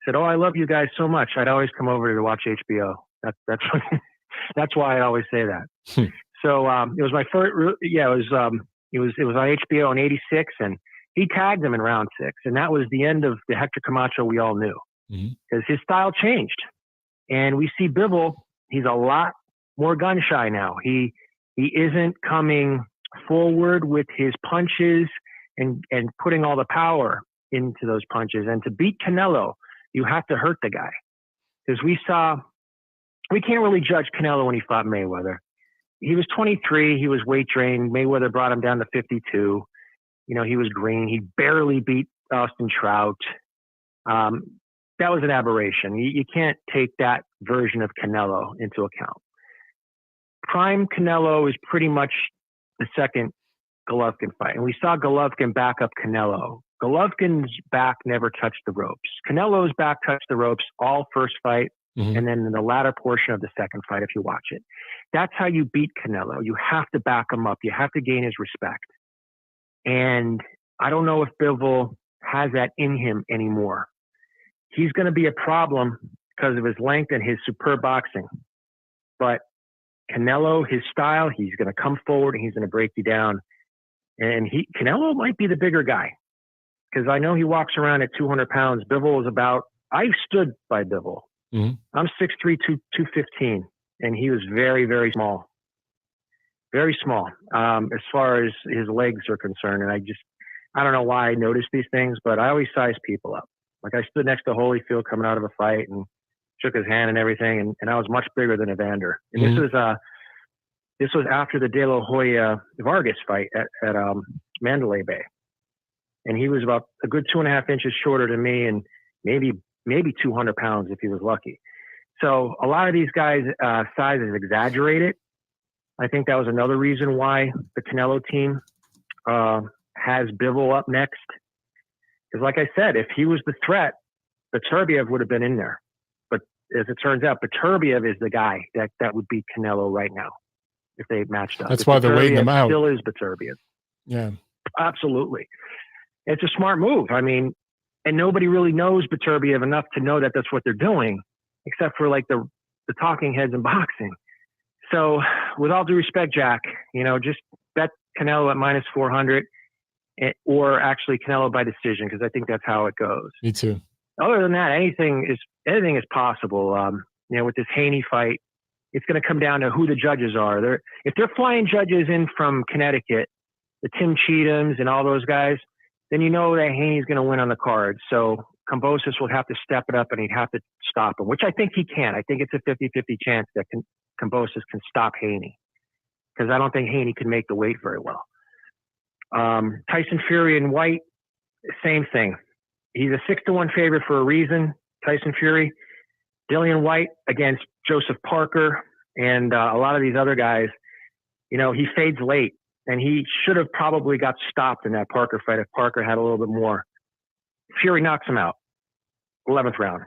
Said, "Oh, I love you guys so much. I'd always come over to watch HBO." That's why I always say that. So it was my first. Yeah, it was on HBO in '86, and he tagged him in round 6, and that was the end of the Hector Camacho we all knew, because his style changed, and we see Bivol. He's a lot more gun shy now. He isn't coming forward with his punches and putting all the power into those punches. And to beat Canelo, you have to hurt the guy. Because we can't really judge Canelo when he fought Mayweather. He was 23. He was weight drained. Mayweather brought him down to 52. He was green. He barely beat Austin Trout. That was an aberration. You can't take that version of Canelo into account. Prime Canelo is pretty much the second Golovkin fight. And we saw Golovkin back up Canelo. Golovkin's back never touched the ropes. Canelo's back touched the ropes all first fight, and then in the latter portion of the second fight, if you watch it. That's how you beat Canelo. You have to back him up. You have to gain his respect. And I don't know if Bivol has that in him anymore. He's going to be a problem because of his length and his superb boxing. But Canelo, his style, he's going to come forward and he's going to break you down. And Canelo might be the bigger guy, because I know he walks around at 200 pounds. Bivol is I stood by Bivol. I'm 6'3", 215, and he was very, very small. Very small as far as his legs are concerned. And I don't know why I notice these things, but I always size people up. Like I stood next to Holyfield coming out of a fight and shook his hand and everything, and I was much bigger than Evander. And this was after the De La Hoya Vargas fight at Mandalay Bay, and he was about a good 2.5 inches shorter than me, and maybe 200 pounds if he was lucky. So a lot of these guys' size is exaggerated. I think that was another reason why the Canelo team has Bivol up next. Because like I said, if he was the threat, Beterbiev would have been in there. But as it turns out, Beterbiev is the guy that would beat Canelo right now if they matched up. That's why they're waiting him out. Still is Beterbiev. Yeah. Absolutely. It's a smart move. I mean, and nobody really knows Beterbiev enough to know that that's what they're doing, except for like the talking heads in boxing. So with all due respect, Jack, just bet Canelo at -400 or actually Canelo by decision, because I think that's how it goes. Me too. Other than that, anything is possible. With this Haney fight, it's going to come down to who the judges are. If they're flying judges in from Connecticut, the Tim Cheathams and all those guys, then you know that Haney's going to win on the card. So Kambosos will have to step it up and he'd have to stop him, which I think he can. I think it's a 50-50 chance that Kambosos can stop Haney, because I don't think Haney can make the weight very well. Tyson Fury and White, same thing. He's a 6-1 favorite for a reason, Tyson Fury. Dillian White against Joseph Parker and a lot of these other guys, he fades late, and he should have probably got stopped in that Parker fight if Parker had a little bit more. Fury knocks him out, 11th round.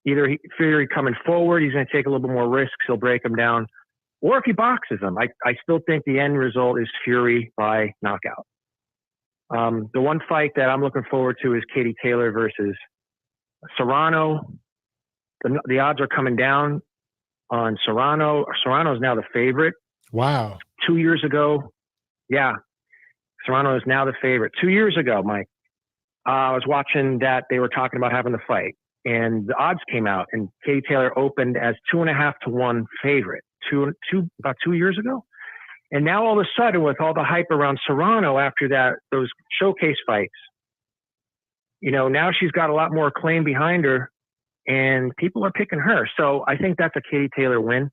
Either Fury coming forward, he's going to take a little bit more risks, he'll break him down, or if he boxes him, I still think the end result is Fury by knockout. The one fight that I'm looking forward to is Katie Taylor versus Serrano. The odds are coming down on Serrano. Serrano is now the favorite. Wow. 2 years ago, Serrano is now the favorite. 2 years ago, Mike, I was watching that they were talking about having the fight, and the odds came out, and Katie Taylor opened as 2.5 to 1 favorite about 2 years ago. And now all of a sudden, with all the hype around Serrano after those showcase fights, now she's got a lot more claim behind her, and people are picking her. So I think that's a Katie Taylor win.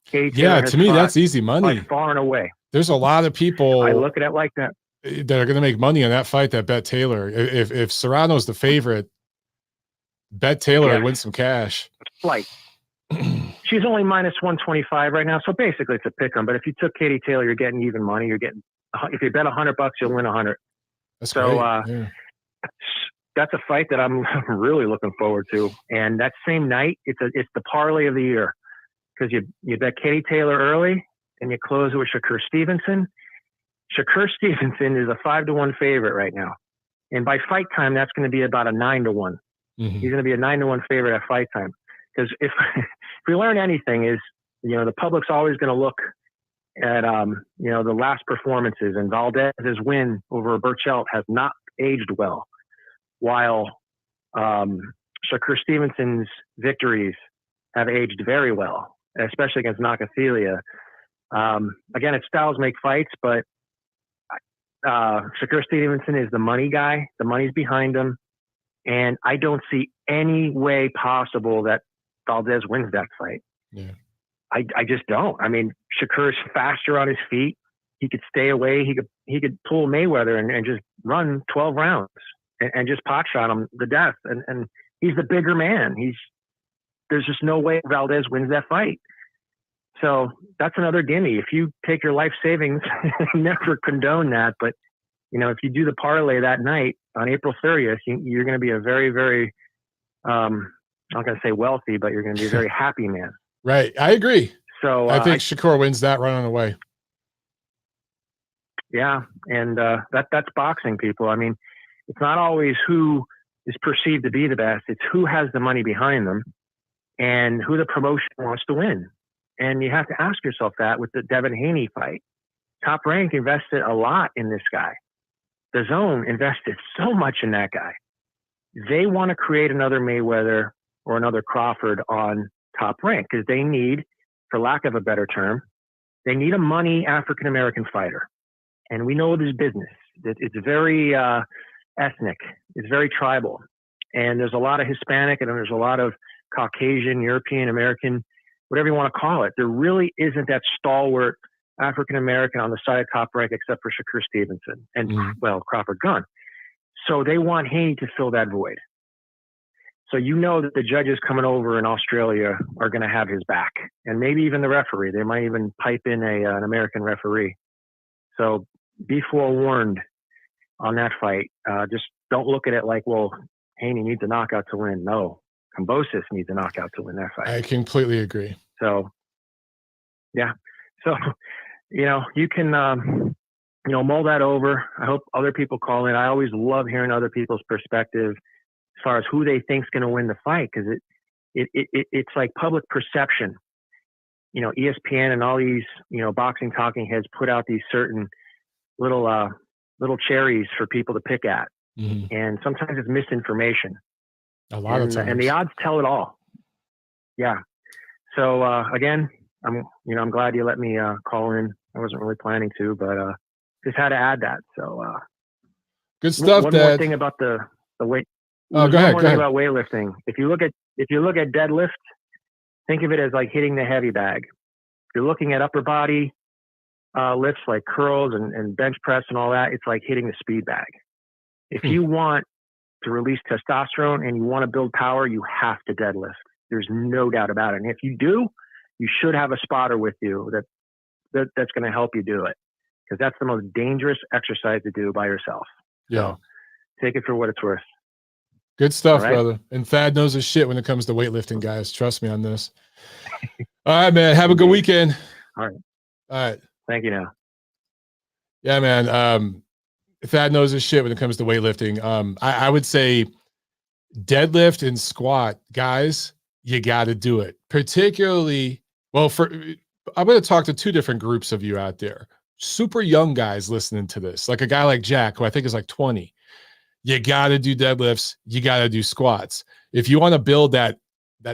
To me, that's easy money. By far and away. There's a lot of people I look at it like that are going to make money on that fight that bet Taylor. If Serrano's the favorite, bet Taylor and win some cash. Like, she's only -125 right now, so basically it's a pick 'em. But if you took Katie Taylor, you're getting even money. If you bet $100, you'll win 100. That's so great. that's a fight that I'm really looking forward to. And that same night, it's the parlay of the year, because you bet Katie Taylor early and you close it with Shakur Stevenson. Shakur Stevenson is a 5-1 favorite right now, and by fight time, that's going to be about a 9-1. Mm-hmm. He's going to be a 9-1 favorite at fight time. Because if we learn anything, is the public's always going to look at the last performances, and Valdez's win over Burchelt has not aged well, while Shakur Stevenson's victories have aged very well, especially against Nakathila. Again, it's styles make fights, but Shakur Stevenson is the money guy. The money's behind him, and I don't see any way possible that Valdez wins that fight. Yeah. I just don't. I mean, Shakur's faster on his feet. He could stay away. He could pull Mayweather and just run 12 rounds and just pot shot him to death. And he's the bigger man. There's just no way Valdez wins that fight. So that's another gimme. If you take your life savings, never condone that. But, if you do the parlay that night on April 30th, you're going to be a very, very, I'm not going to say wealthy, but you're going to be a very happy man. Right. I agree. So I think Shakur wins that right on the way. Yeah. And that's boxing, people. I mean, it's not always who is perceived to be the best. It's who has the money behind them and who the promotion wants to win. And you have to ask yourself that with the Devin Haney fight. Top Rank invested a lot in this guy. The Zone invested so much in that guy. They want to create another Mayweather or another Crawford on Top Rank, because they need, for lack of a better term, they need a money African-American fighter. And we know this business. It's very ethnic. It's very tribal. And there's a lot of Hispanic and there's a lot of Caucasian, European, American, whatever you want to call it. There really isn't that stalwart African American on the side of top rank except for Shakur Stevenson and, well, Crawford Gunn. So they want Haney to fill that void. So you know that the judges coming over in Australia are going to have his back, and maybe even the referee. They might even pipe in an American referee. So be forewarned on that fight. Just don't look at it like, well, Haney needs a knockout to win. No, Kambosos needs a knockout to win that fight. I completely agree. So, yeah. So, you can, mull that over. I hope other people call in. I always love hearing other people's perspective as far as who they think's going to win the fight, because it's like public perception. ESPN and all these, boxing talking heads put out these certain little cherries for people to pick at. And sometimes it's misinformation. A lot of times. And the odds tell it all. Yeah. So, again, I'm glad you let me call in. I wasn't really planning to, but just had to add that. So good stuff, one Dad. more thing about the weight. Oh, go ahead. About weightlifting. If you look at deadlift, think of it as like hitting the heavy bag. If you're looking at upper body lifts like curls and bench press and all that, it's like hitting the speed bag. If you want to release testosterone and you want to build power, you have to deadlift. There's no doubt about it. And if you do, you should have a spotter with you that's going to help you do it, because that's the most dangerous exercise to do by yourself. Yeah. So take it for what it's worth. Good stuff, right, brother. And Thad knows his shit when it comes to weightlifting, guys. Trust me on this. All right, man. Have a good weekend. All right. Thank you now. Yeah, man. Thad knows his shit when it comes to weightlifting. I would say deadlift and squat, guys, you got to do it. Particularly, I'm going to talk to two different groups of you out there. Super young guys listening to this, like a guy like Jack, who I think is like 20. You got to do deadlifts. You got to do squats. If you want to build that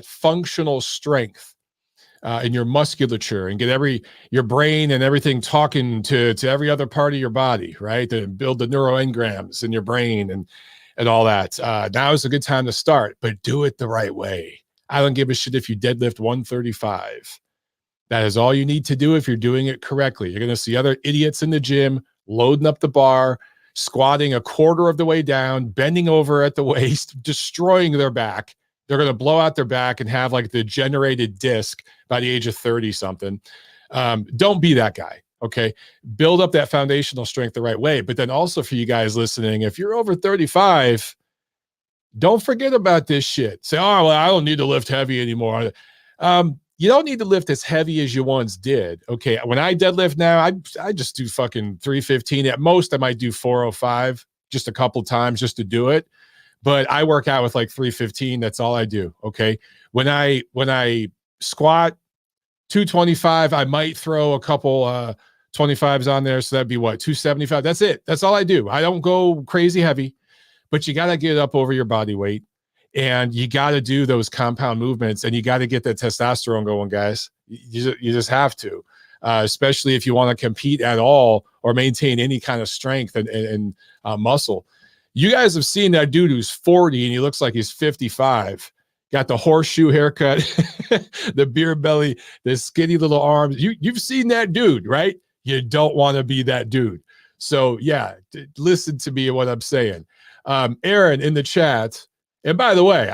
functional strength in your musculature and get your brain and everything talking to every other part of your body, right? To build the neuroengrams in your brain and all that. Now is a good time to start, but do it the right way. I don't give a shit if you deadlift 135. That is all you need to do if you're doing it correctly. You're going to see other idiots in the gym loading up the bar, squatting a quarter of the way down, bending over at the waist, destroying their back. They're going to blow out their back and have like the degenerated disc by the age of 30 something. Don't be that guy. Okay. Build up that foundational strength the right way. But then also for you guys listening, if you're over 35, don't forget about this shit. Say, oh, well, I don't need to lift heavy anymore. You don't need to lift as heavy as you once did. Okay. When I deadlift now, I just do fucking 315. At most, I might do 405 just a couple times just to do it. But I work out with like 315. That's all I do. Okay. When I squat 225, I might throw a couple 25s on there. So that'd be what, 275. That's it. That's all I do. I don't go crazy heavy, but you got to get up over your body weight. And you got to do those compound movements, and you got to get that testosterone going, guys. You just have to, especially if you want to compete at all or maintain any kind of strength and muscle. You guys have seen that dude who's 40 and he looks like he's 55. Got the horseshoe haircut, the beer belly, the skinny little arms. You've seen that dude, right? You don't want to be that dude. So yeah, listen to me and what I'm saying. Aaron in the chat. And by the way,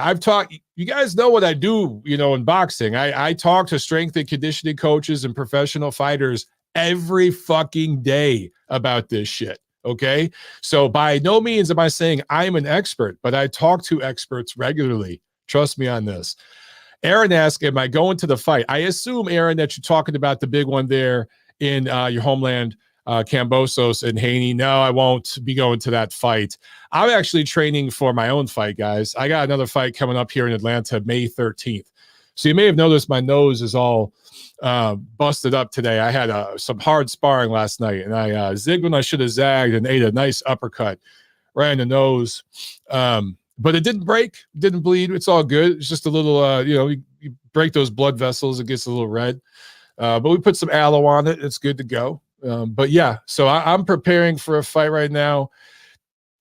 you guys know what I do, in boxing. I talk to strength and conditioning coaches and professional fighters every fucking day about this shit. Okay. So by no means am I saying I'm an expert, but I talk to experts regularly. Trust me on this. Aaron asked, am I going to the fight? I assume, Aaron, that you're talking about the big one there in your homeland, Kambosos and Haney. No, I won't be going to that fight. I'm actually training for my own fight, guys. I got another fight coming up here in Atlanta, May 13th. So you may have noticed my nose is all busted up today. I had some hard sparring last night, and I zigged when I should have zagged and ate a nice uppercut right in the nose. But it didn't break, didn't bleed. It's all good. It's just a little, you break those blood vessels, it gets a little red. But we put some aloe on it. It's good to go. But yeah, so I'm preparing for a fight right now.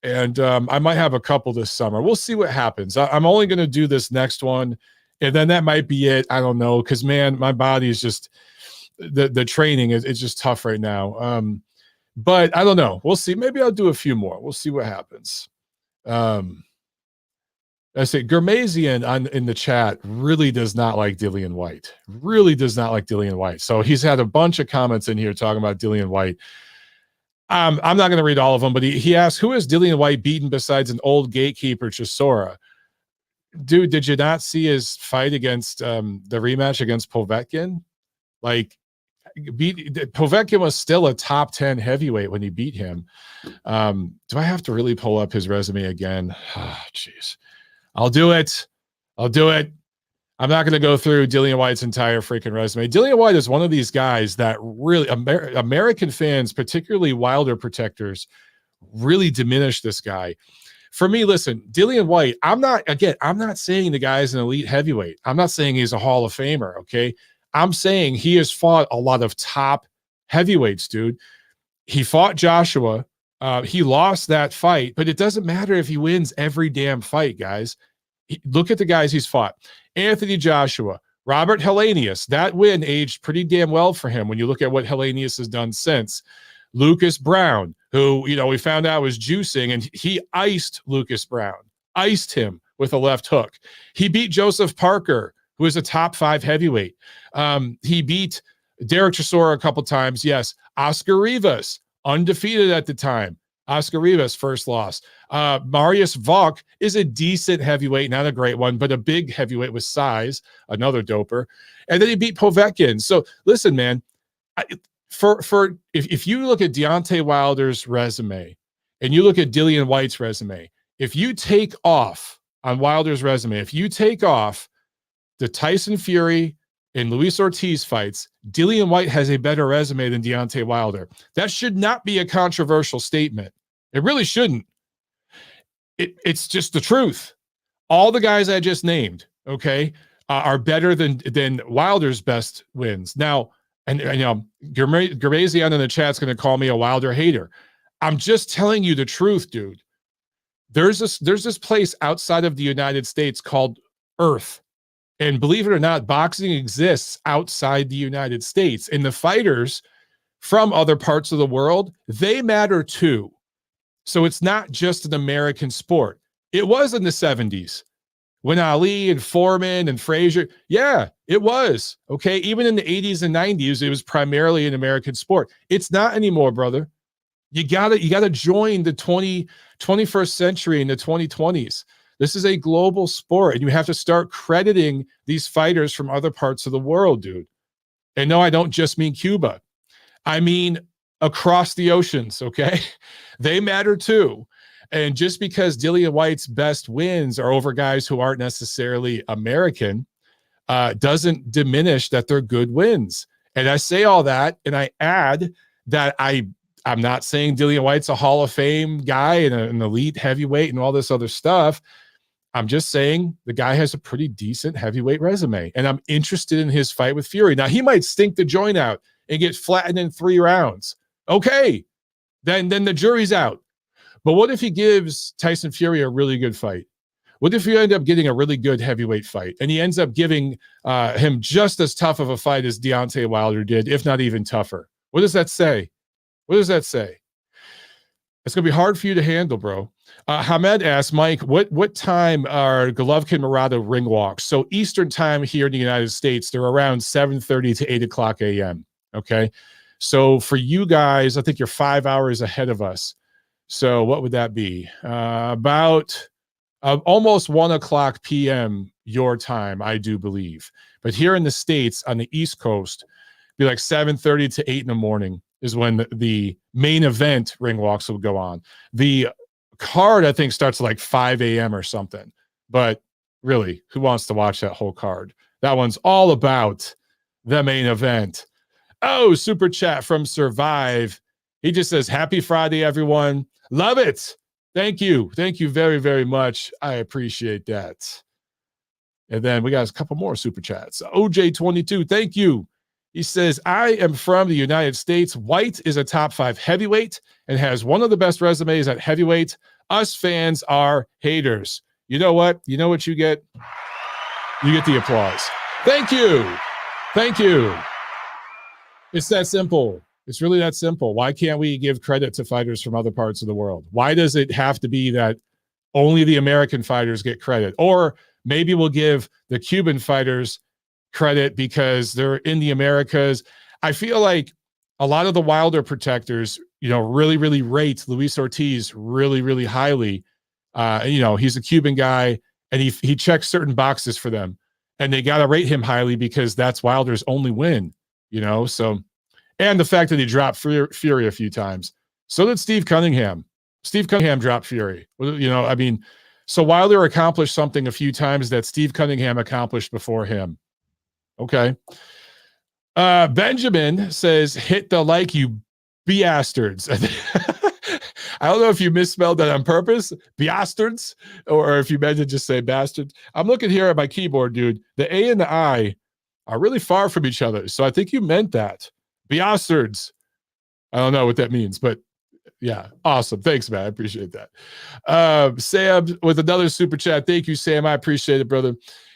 And I might have a couple this summer. We'll see what happens. I'm only going to do this next one, and then that might be it. I don't know, because man, my body is just the training is it's just tough right now. But I don't know. We'll see. Maybe I'll do a few more. We'll see what happens. I say Germazian in the chat really does not like Dillian White. Really does not like Dillian White. So he's had a bunch of comments in here talking about Dillian White. I'm not going to read all of them, but he asked, who has Dillian White beaten besides an old gatekeeper, Chisora? Dude, did you not see his fight against the rematch against Povetkin? Like, Povetkin was still a top 10 heavyweight when he beat him. Do I have to really pull up his resume again? Oh, jeez. I'll do it. I'm not going to go through Dillian White's entire freaking resume. Dillian White is one of these guys that really American fans, particularly Wilder protectors, really diminish this guy. For me, listen, Dillian White, I'm not saying the guy's an elite heavyweight. I'm not saying he's a Hall of Famer, okay? I'm saying he has fought a lot of top heavyweights, dude. He fought Joshua. He lost that fight, but it doesn't matter if he wins every damn fight, guys. Look at the guys he's fought. Anthony Joshua, Robert Helenius. That win aged pretty damn well for him when you look at what Helenius has done since. Lucas Brown, who, we found out was juicing, and he iced Lucas Brown. Iced him with a left hook. He beat Joseph Parker, who is a top 5 heavyweight. He beat Derek Chisora a couple times. Yes. Oscar Rivas, undefeated at the time. Oscar Rivas' first loss. Marius Vok is a decent heavyweight, not a great one, but a big heavyweight with size, another doper. And then he beat Povetkin. So listen, man, if you look at Deontay Wilder's resume and you look at Dillian White's resume, if you take off on Wilder's resume, if you take off the Tyson Fury and Luis Ortiz fights, Dillian White has a better resume than Deontay Wilder. That should not be a controversial statement. It really shouldn't. It's just the truth. All the guys I just named, okay, are better than Wilder's best wins. Now, and Gervazian in the chat's going to call me a Wilder hater. I'm just telling you the truth, dude. There's this place outside of the United States called Earth. And believe it or not, boxing exists outside the United States. And the fighters from other parts of the world, they matter too. So it's not just an American sport. It was in the 70s when Ali and Foreman and Frazier, yeah, it was. Okay, even in the 80s and 90s, it was primarily an American sport. It's not anymore, brother. You gotta join the 21st century in the 2020s. This is a global sport, and you have to start crediting these fighters from other parts of the world, dude. And no, I don't just mean Cuba. I mean across the oceans, okay? They matter too. And just because Dillian White's best wins are over guys who aren't necessarily American, doesn't diminish that they're good wins. And I say all that, and I add that I'm not saying Dillian White's a Hall of Fame guy and an elite heavyweight and all this other stuff. I'm just saying the guy has a pretty decent heavyweight resume, and I'm interested in his fight with Fury. Now, he might stink the joint out and get flattened in 3 rounds. Okay, then the jury's out. But what if he gives Tyson Fury a really good fight? What if you end up getting a really good heavyweight fight, and he ends up giving him just as tough of a fight as Deontay Wilder did, if not even tougher? What does that say? What does that say? It's going to be hard for you to handle, bro. Hamed asked, Mike, what time are Golovkin-Murata ring walks? So Eastern time here in the United States, they're around 7:30 to 8 o'clock a.m., okay? So for you guys, I think you're 5 hours ahead of us. So what would that be? About almost 1 o'clock p.m. your time, I do believe. But here in the States, on the East Coast, be like 7:30 to 8 in the morning is when the main event ring walks will go on. The card, I think, starts at like 5 a.m. or something. But really, who wants to watch that whole card? That one's all about the main event. Oh, super chat from Survive. He just says, happy Friday, everyone. Love it. Thank you. Thank you very, very much. I appreciate that. And then we got a couple more super chats. OJ22, thank you. He says, I am from the United States. White is a top 5 heavyweight and has one of the best resumes at heavyweight. Us fans are haters. You know what? You know what you get? You get the applause. Thank you. Thank you. It's that simple. It's really that simple. Why can't we give credit to fighters from other parts of the world? Why does it have to be that only the American fighters get credit? Or maybe we'll give the Cuban fighters credit because they're in the Americas. I feel like a lot of the Wilder protectors, really, really rate Luis Ortiz really, really highly. He's a Cuban guy and he checks certain boxes for them, and they got to rate him highly because that's Wilder's only win, so, and the fact that he dropped Fury a few times. So did Steve Cunningham. Steve Cunningham dropped Fury. So Wilder accomplished something a few times that Steve Cunningham accomplished before him. Okay. Benjamin says, hit the like, you bastards. I don't know if you misspelled that on purpose, bastards, or if you meant to just say bastards. I'm looking here at my keyboard, dude. The A and the I are really far from each other. So I think you meant that. Bastards. I don't know what that means, but yeah, awesome. Thanks, man. I appreciate that. Sam with another super chat. Thank you, Sam. I appreciate it, brother.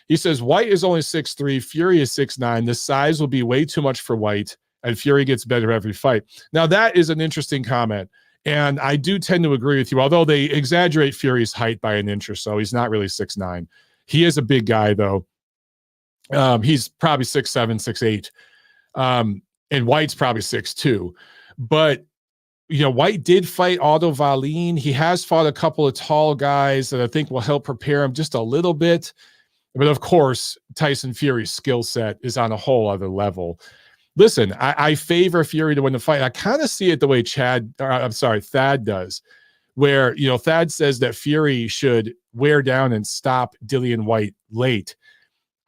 He says, White is only 6'3", Fury is 6'9". The size will be way too much for White, and Fury gets better every fight. Now, that is an interesting comment, and I do tend to agree with you, although they exaggerate Fury's height by an inch or so. He's not really 6'9". He is a big guy, though. He's probably 6'7", 6'8", and White's probably 6'2". But, White did fight Otto Wallin. He has fought a couple of tall guys that I think will help prepare him just a little bit. But of course, Tyson Fury's skill set is on a whole other level. Listen, I favor Fury to win the fight. I kind of see it the way Thad does, where, Thad says that Fury should wear down and stop Dillian White late.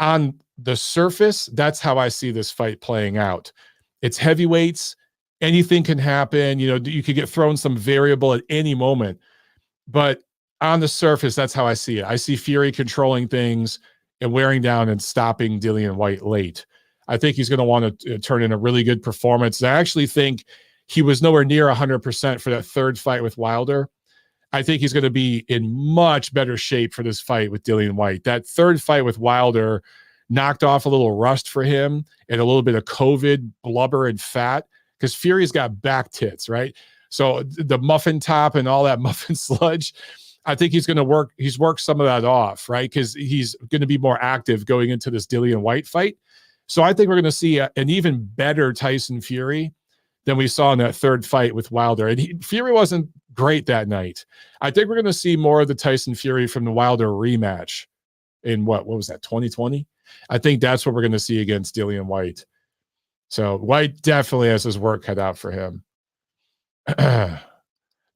On the surface, that's how I see this fight playing out. It's heavyweights. Anything can happen. You could get thrown some variable at any moment. But on the surface, that's how I see it. I see Fury controlling things and wearing down and stopping Dillian White late. I think he's going to want to turn in a really good performance. I actually think he was nowhere near 100% for that third fight with Wilder. I think he's going to be in much better shape for this fight with Dillian White. That third fight with Wilder knocked off a little rust for him and a little bit of COVID, blubber, and fat, because Fury's got back tits, right? So the muffin top and all that muffin sludge, I think he's worked some of that off, right? Because he's going to be more active going into this Dillian White fight. So I think we're going to see an even better Tyson Fury than we saw in that third fight with Wilder. And Fury wasn't great that night. I think we're going to see more of the Tyson Fury from the Wilder rematch in what was that, 2020? I think that's what we're going to see against Dillian White. So White definitely has his work cut out for him.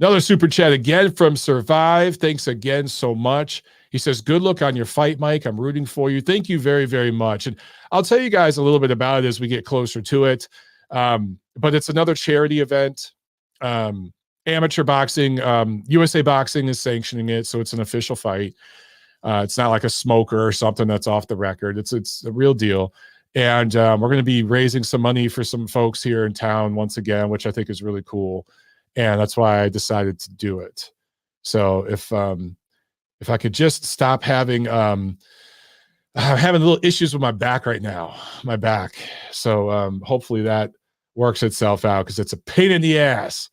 Another super chat again from Survive. Thanks again so much. He says, good luck on your fight, Mike. I'm rooting for you. Thank you very, very much. And I'll tell you guys a little bit about it as we get closer to it. But it's another charity event. Amateur boxing, USA Boxing is sanctioning it, so it's an official fight. It's not like a smoker or something that's off the record. It's a real deal. And we're going to be raising some money for some folks here in town once again, which I think is really cool. And that's why I decided to do it. So if I could just stop having I'm having little issues with my back right now, my back. So hopefully that works itself out, because it's a pain in the ass.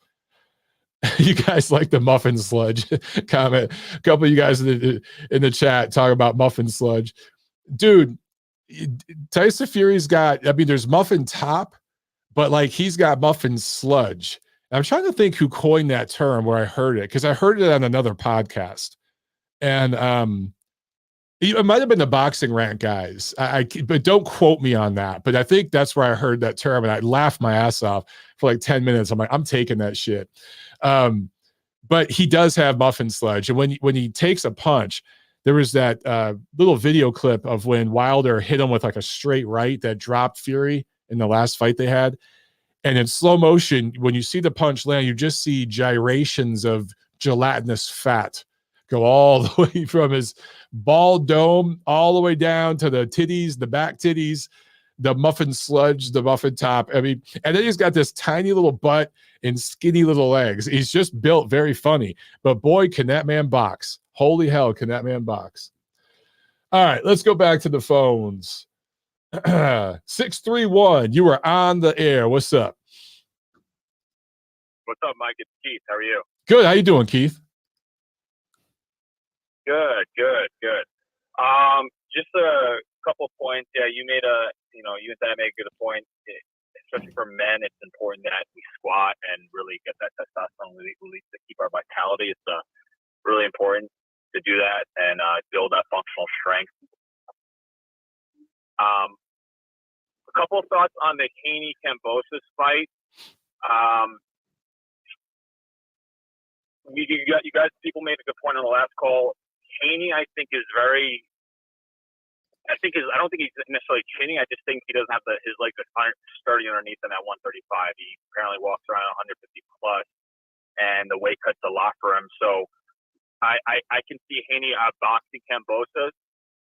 You guys like the muffin sludge comment. A couple of you guys in the chat talk about muffin sludge. Dude, Tyson Fury's got, there's muffin top, but like he's got muffin sludge. I'm trying to think who coined that term, where I heard it, because I heard it on another podcast. And it might have been the Boxing Rant guys. But don't quote me on that. But I think that's where I heard that term, and I laughed my ass off for like 10 minutes. I'm like, I'm taking that shit. But he does have muffin sludge. And when he takes a punch, there was that little video clip of when Wilder hit him with like a straight right that dropped Fury in the last fight they had. And in slow motion, when you see the punch land, you just see gyrations of gelatinous fat go all the way from his bald dome all the way down to the titties, the back titties. the muffin sludge, the muffin top. I mean, and then he's got this tiny little butt and skinny little legs. He's just built very funny. But boy, can that man box. Holy hell, can that man box. All right, let's go back to the phones. 631, you are on the air. What's up? What's up, Mike? It's Keith. How are you? Good. How you doing, Keith? Good. Just a couple points. Yeah, you and Dad made a good point. Especially for men, it's important that we squat and really get that testosterone release to keep our vitality. It's really important to do that and build that functional strength. A couple of thoughts on the Haney-Kambosos fight. You guys, people made a good point on the last call. Haney, I think, is very. I don't think he's necessarily chinny. I just think he doesn't have his legs are sturdy underneath him at 135. He apparently walks around 150 plus, and the weight cuts a lot for him. So I can see Haney outboxing Kambosos,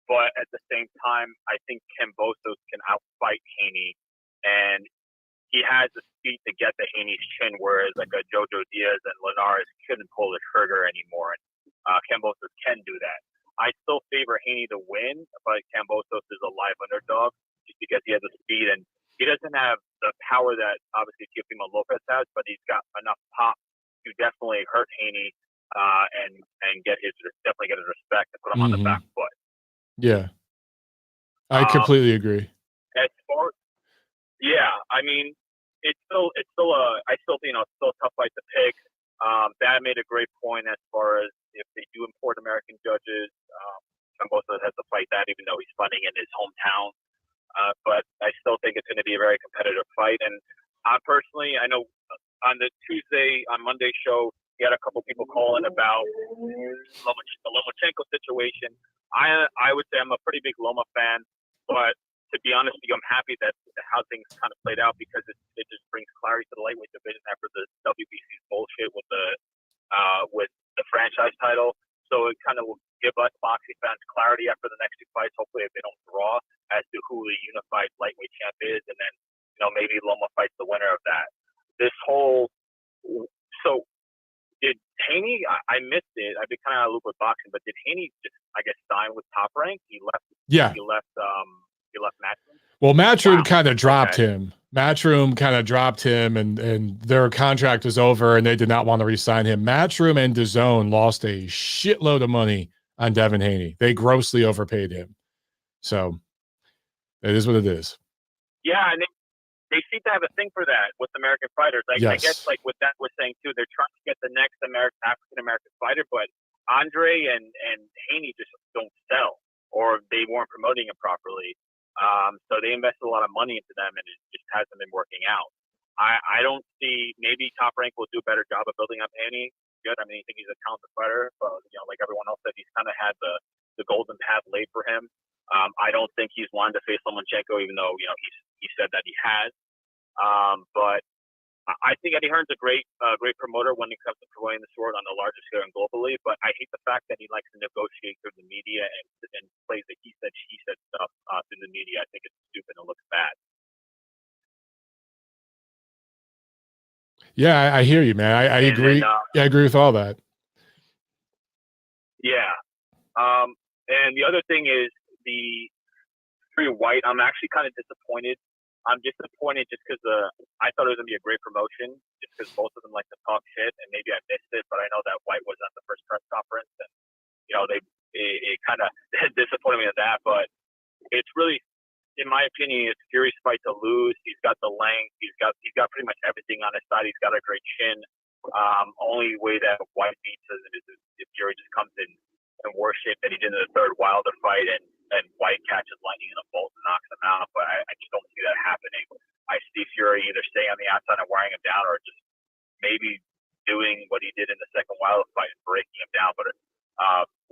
but at the same time, I think Kambosos can outfight Haney, and he has the speed to get to Haney's chin, whereas like a Jojo Diaz and Linares couldn't pull the trigger anymore. And Kambosos can do that. I still favor Haney to win, but Kambosos is a live underdog just because he has the speed and he doesn't have the power that obviously Teofimo Lopez has, but he's got enough pop to definitely hurt Haney and definitely get his respect and put him on the back foot. Yeah, I completely agree. As far, yeah, I mean, it's still a tough fight to pick. Dad made a great point as far as if they do import American judges, Kambosos has to fight that, even though he's fighting in his hometown. But I still think it's going to be a very competitive fight. And personally, I know on the Monday show, you had a couple people calling about the Lomachenko situation. I would say I'm a pretty big Loma fan, but to be honest with you, I'm happy that how things kind of played out because it just brings clarity to the lightweight division after the WBC's bullshit with the franchise title. So it kind of will give us boxing fans clarity after the next two fights. Hopefully, if they don't draw, as to who the unified lightweight champ is, and then maybe Loma fights the winner of that. So did Haney? I missed it. I've been kind of out of the loop with boxing, but did Haney just sign with Top Rank? He left. Yeah. He left Matchroom. Well, Matchroom kind of dropped him. Matchroom kind of dropped him, and their contract was over, and they did not want to re-sign him. Matchroom and DAZN lost a shitload of money on Devin Haney. They grossly overpaid him. So it is what it is. Yeah, and they seem to have a thing for that with American fighters. I guess what that was saying too, they're trying to get the next African American fighter, but Andre and Haney just don't sell, or they weren't promoting him properly. So they invested a lot of money into them, and it just hasn't been working out. I don't see, maybe Top Rank will do a better job of building up Haney. Good. I mean, I think he's a talented fighter, but like everyone else said, he's kind of had the golden path laid for him. I don't think he's wanted to face Lomachenko, even though he said that he has. But I think Eddie Hearn's a great promoter when it comes to promoting the sport on the larger scale and globally. But I hate the fact that he likes to negotiate through the media and plays the he said, she said stuff through the media. I think it's stupid and looks bad. Yeah, I hear you, man. I agree. I agree with all that. Yeah. And the other thing is the Fury White. I'm actually kind of disappointed. I'm disappointed just because I thought it was going to be a great promotion just because both of them like to talk shit, and maybe I missed it, but I know that White was at the first press conference, and it kind of disappointed me at that. But it's really, in my opinion, it's Fury's fight to lose. He's got the length. He's got pretty much everything on his side. He's got a great chin. Only way that White beats him is if Fury just comes in worse shape than he did in the third Wilder fight, and White catches lightning in a bolt and knocks him out. But I just don't see that happening. I see Fury either staying on the outside and wearing him down, or just maybe doing what he did in the second Wilder fight and breaking him down. But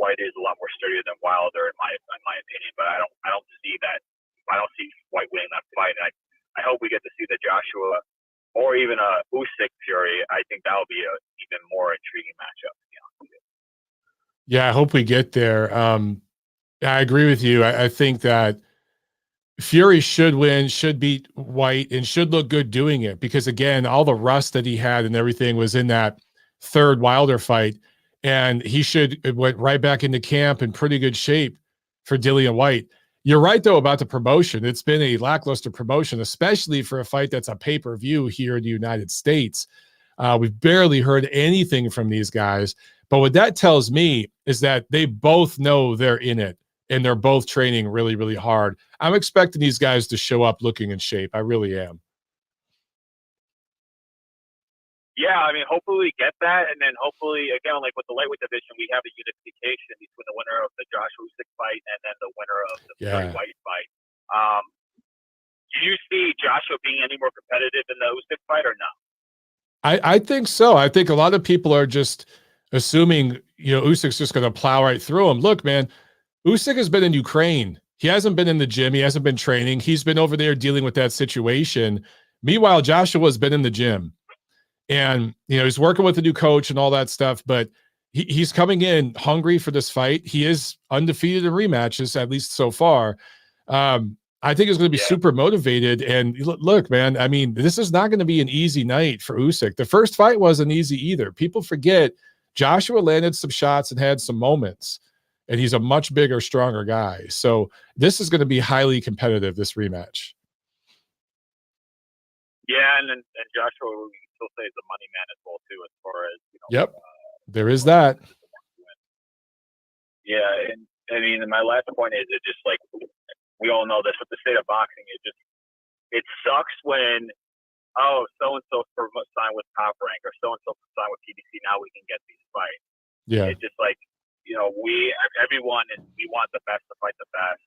White is a lot more sturdier than Wilder, in my opinion. But I don't see that. I don't see White winning that fight. And I hope we get to see the Joshua or even a Usyk Fury. I think that will be a even more intriguing matchup, to be honest with you. Yeah, I hope we get there. I agree with you. I think that Fury should win, should beat White, and should look good doing it because, again, all the rust that he had and everything was in that third Wilder fight, and it went right back into camp in pretty good shape for Dillian White. You're right, though, about the promotion. It's been a lackluster promotion, especially for a fight that's a pay-per-view here in the United States. We've barely heard anything from these guys, but what that tells me is that they both know they're in it, and they're both training really, really hard. I'm expecting these guys to show up looking in shape. I really am. Yeah, I mean, hopefully we get that, and then hopefully, again, like with the lightweight division, we have a unification between the winner of the Joshua Usyk fight and then the winner of the Fury White fight. Do you see Joshua being any more competitive in the Usyk fight or not? I think so. I think a lot of people are just assuming, Usyk's just going to plow right through him. Look, man, Usyk has been in Ukraine. He hasn't been in the gym. He hasn't been training. He's been over there dealing with that situation. Meanwhile, Joshua has been in the gym. And, he's working with a new coach and all that stuff, but he's coming in hungry for this fight. He is undefeated in rematches, at least so far. I think he's going to be super motivated. And look, man, I mean, this is not going to be an easy night for Usyk. The first fight wasn't easy either. People forget Joshua landed some shots and had some moments, and he's a much bigger, stronger guy. So this is going to be highly competitive, this rematch. Yeah, and Joshua, we can still say, is a money man as well, too, as far as, Yep, there is that. Yeah, and I mean, my last point is, it just like, we all know this with the state of boxing, it sucks when, so-and-so signed with Top Rank or so-and-so signed with PBC, now we can get these fights. Yeah. It's just like, everyone, we want the best to fight the best.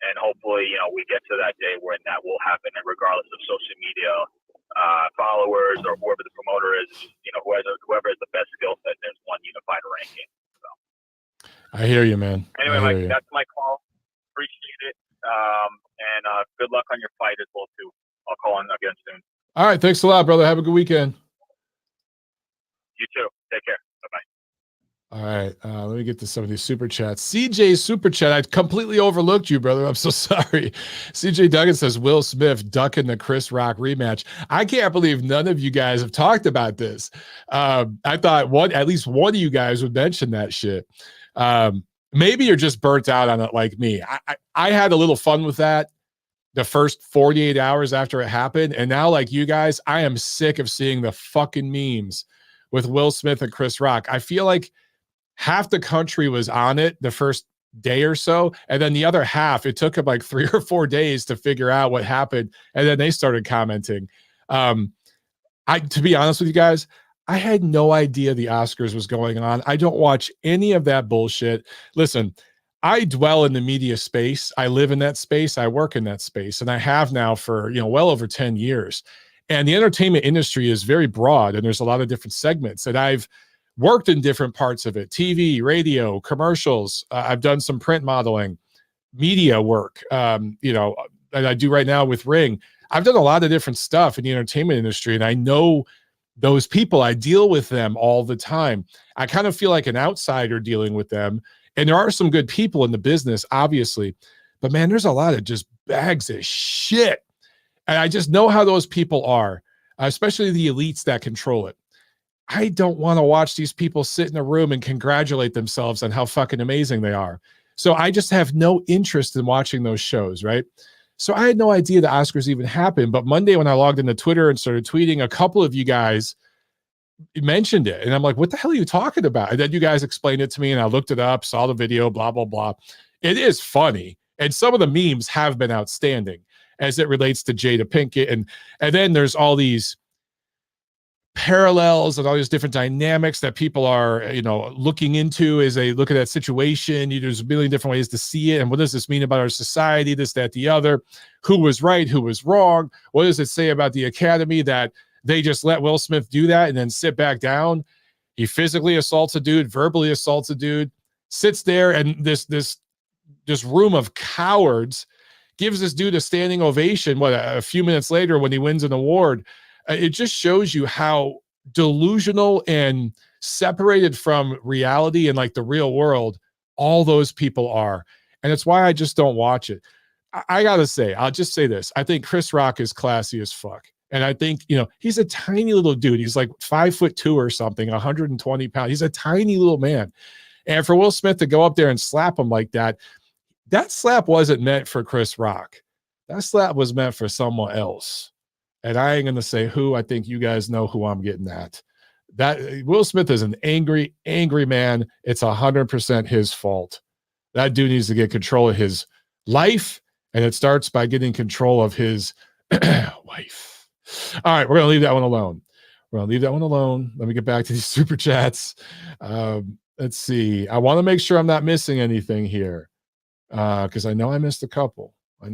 And hopefully, we get to that day when that will happen, and regardless of social media followers or whoever the promoter is, whoever has the best skill set, there's one unified ranking. So. I hear you, man. Anyway, Mike, that's my call. Appreciate it. And good luck on your fight as well, too. I'll call in again soon. All right. Thanks a lot, brother. Have a good weekend. You too. Take care. Bye-bye. All right, let me get to some of these super chats. CJ's super chat. I completely overlooked you, brother. I'm so sorry. CJ Duggan says Will Smith ducking the Chris Rock rematch. I can't believe none of you guys have talked about this. I thought at least one of you guys would mention that shit. Maybe you're just burnt out on it like me. I had a little fun with that the first 48 hours after it happened, and now, like you guys, I am sick of seeing the fucking memes with Will Smith and Chris Rock. I feel like half the country was on it the first day or so, and then the other half, it took them like 3 or 4 days to figure out what happened, and then they started commenting. To be honest with you guys, I had no idea the Oscars was going on. I don't watch any of that bullshit. Listen, I dwell in the media space. I live in that space. I work in that space, and I have now for well over 10 years. And the entertainment industry is very broad, and there's a lot of different segments, and I've worked in different parts of it: TV, radio, commercials. I've done some print modeling, media work, and I do right now with Ring. I've done a lot of different stuff in the entertainment industry, and I know those people. I deal with them all the time. I kind of feel like an outsider dealing with them. And there are some good people in the business, obviously, but man, there's a lot of just bags of shit. And I just know how those people are, especially the elites that control it. I don't want to watch these people sit in a room and congratulate themselves on how fucking amazing they are. So I just have no interest in watching those shows, right? So I had no idea the Oscars even happened. But Monday when I logged into Twitter and started tweeting, a couple of you guys mentioned it. And I'm like, what the hell are you talking about? And then you guys explained it to me, and I looked it up, saw the video, blah, blah, blah. It is funny. And some of the memes have been outstanding as it relates to Jada Pinkett. And then there's all these parallels and all these different dynamics that people are, looking into as they look at that situation. There's a million different ways to see it. And what does this mean about our society? This, that, the other. Who was right? Who was wrong? What does it say about the Academy that they just let Will Smith do that and then sit back down? He physically assaults a dude, verbally assaults a dude, sits there, and this room of cowards gives this dude a standing ovation. A few minutes later when he wins an award. It just shows you how delusional and separated from reality and like the real world all those people are. And it's why I just don't watch it. I gotta say, I'll just say this. I think Chris Rock is classy as fuck. And I think, he's a tiny little dude. He's like 5'2" or something, 120 pounds. He's a tiny little man. And for Will Smith to go up there and slap him like that, that slap wasn't meant for Chris Rock. That slap was meant for someone else. And I ain't going to say who. I think you guys know who I'm getting at. That Will Smith is an angry, angry man. It's 100% his fault. That dude needs to get control of his life. And it starts by getting control of his wife. All right, we're going to leave that one alone. Let me get back to these super chats. Let's see. I want to make sure I'm not missing anything here because I know I missed a couple. We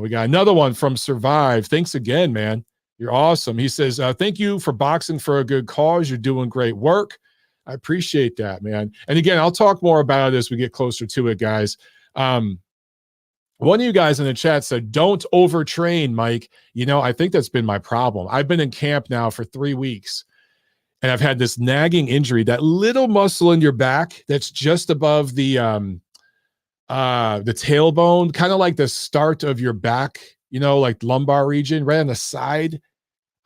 got another one from Survive. Thanks again, man. You're awesome. He says, thank you for boxing for a good cause. You're doing great work. I appreciate that, man. And again, I'll talk more about it as we get closer to it, guys. One of you guys in the chat said, don't overtrain, Mike. I think that's been my problem. I've been in camp now for 3 weeks, and I've had this nagging injury, that little muscle in your back that's just above the tailbone, kind of like the start of your back, like lumbar region, right on the side.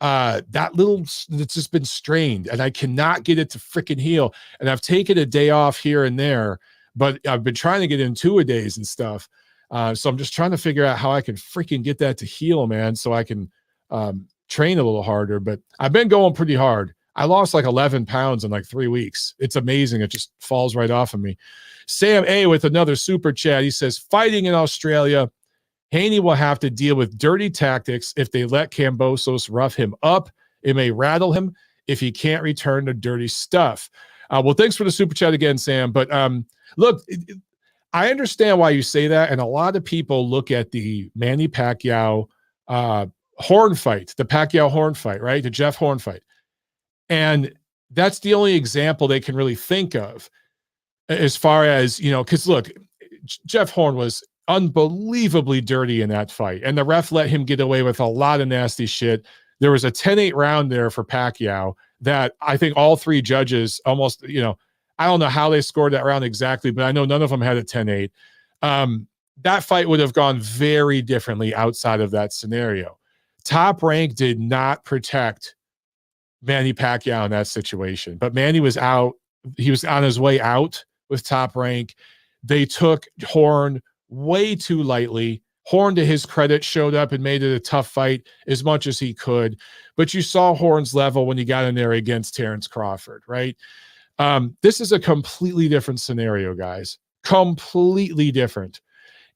It's just been strained, and I cannot get it to freaking heal. And I've taken a day off here and there, but I've been trying to get in 2-a-days and stuff. So I'm just trying to figure out how I can freaking get that to heal, man, so I can train a little harder. But I've been going pretty hard. I lost like 11 pounds in like 3 weeks. It's amazing. It just falls right off of me. Sam A with another super chat. He says, fighting in Australia, Haney will have to deal with dirty tactics if they let Kambosos rough him up. It may rattle him if he can't return to dirty stuff. Well, thanks for the super chat again, Sam. But look, I understand why you say that, and a lot of people look at the Manny Pacquiao Horn fight, the Pacquiao Horn fight, right? The Jeff Horn fight. And that's the only example they can really think of as far as, because look, Jeff Horn was unbelievably dirty in that fight, and the ref let him get away with a lot of nasty shit. There was a 10-8 round there for Pacquiao that I think all three judges almost, I don't know how they scored that round exactly, but I know none of them had a 10-8. That fight would have gone very differently outside of that scenario. Top Rank did not protect Manny Pacquiao in that situation, but Manny was out. He was on his way out with Top Rank. They took Horn way too lightly. Horn, to his credit, showed up and made it a tough fight as much as he could. But you saw Horn's level when he got in there against Terrence Crawford, right? This is a completely different scenario, guys. Completely different.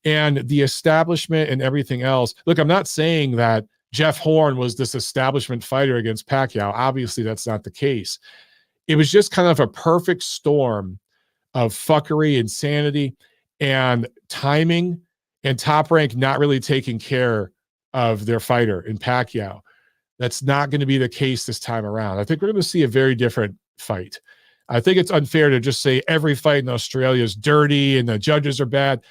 And the establishment and everything else. Look, I'm not saying that Jeff Horn was this establishment fighter against Pacquiao. Obviously, that's not the case. It was just kind of a perfect storm of fuckery, insanity, and timing, and Top Rank not really taking care of their fighter in Pacquiao. That's not going to be the case this time around. I think we're going to see a very different fight. I think it's unfair to just say every fight in Australia is dirty and the judges are bad,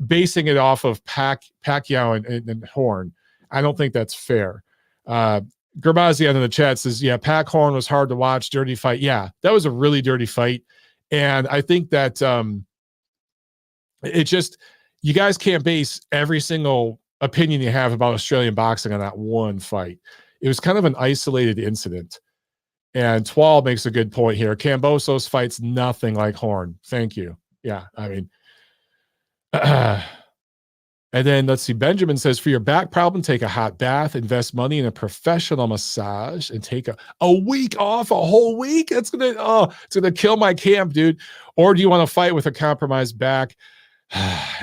basing it off of Pacquiao and Horn. I don't think that's fair. Gerbazian in the chat says, yeah, Pac Horn was hard to watch, dirty fight. Yeah, that was a really dirty fight. And I think that it just, you guys can't base every single opinion you have about Australian boxing on that one fight. It was kind of an isolated incident. And Twal makes a good point here. Kambosos fights nothing like Horn. Thank you. Yeah, I mean, and then let's see. Benjamin says, for your back problem, take a hot bath, invest money in a professional massage, and take a week off, a whole week. It's gonna kill my camp, dude. Or do you want to fight with a compromised back?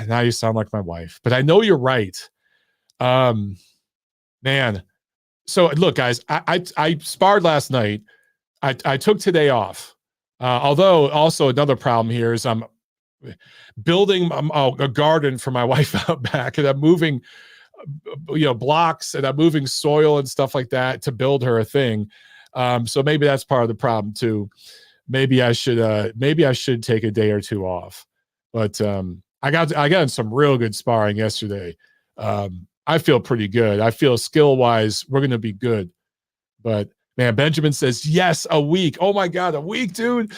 Now you sound like my wife, but I know you're right. Man. So look, guys, I sparred last night. I took today off. Although also another problem here is I'm building a garden for my wife out back, and I'm moving, blocks, and I'm moving soil and stuff like that to build her a thing. So maybe that's part of the problem too. Maybe I should take a day or two off. But I got in some real good sparring yesterday. I feel pretty good. I feel skill wise we're gonna be good. But man, Benjamin says yes, a week. Oh my God, a week, dude.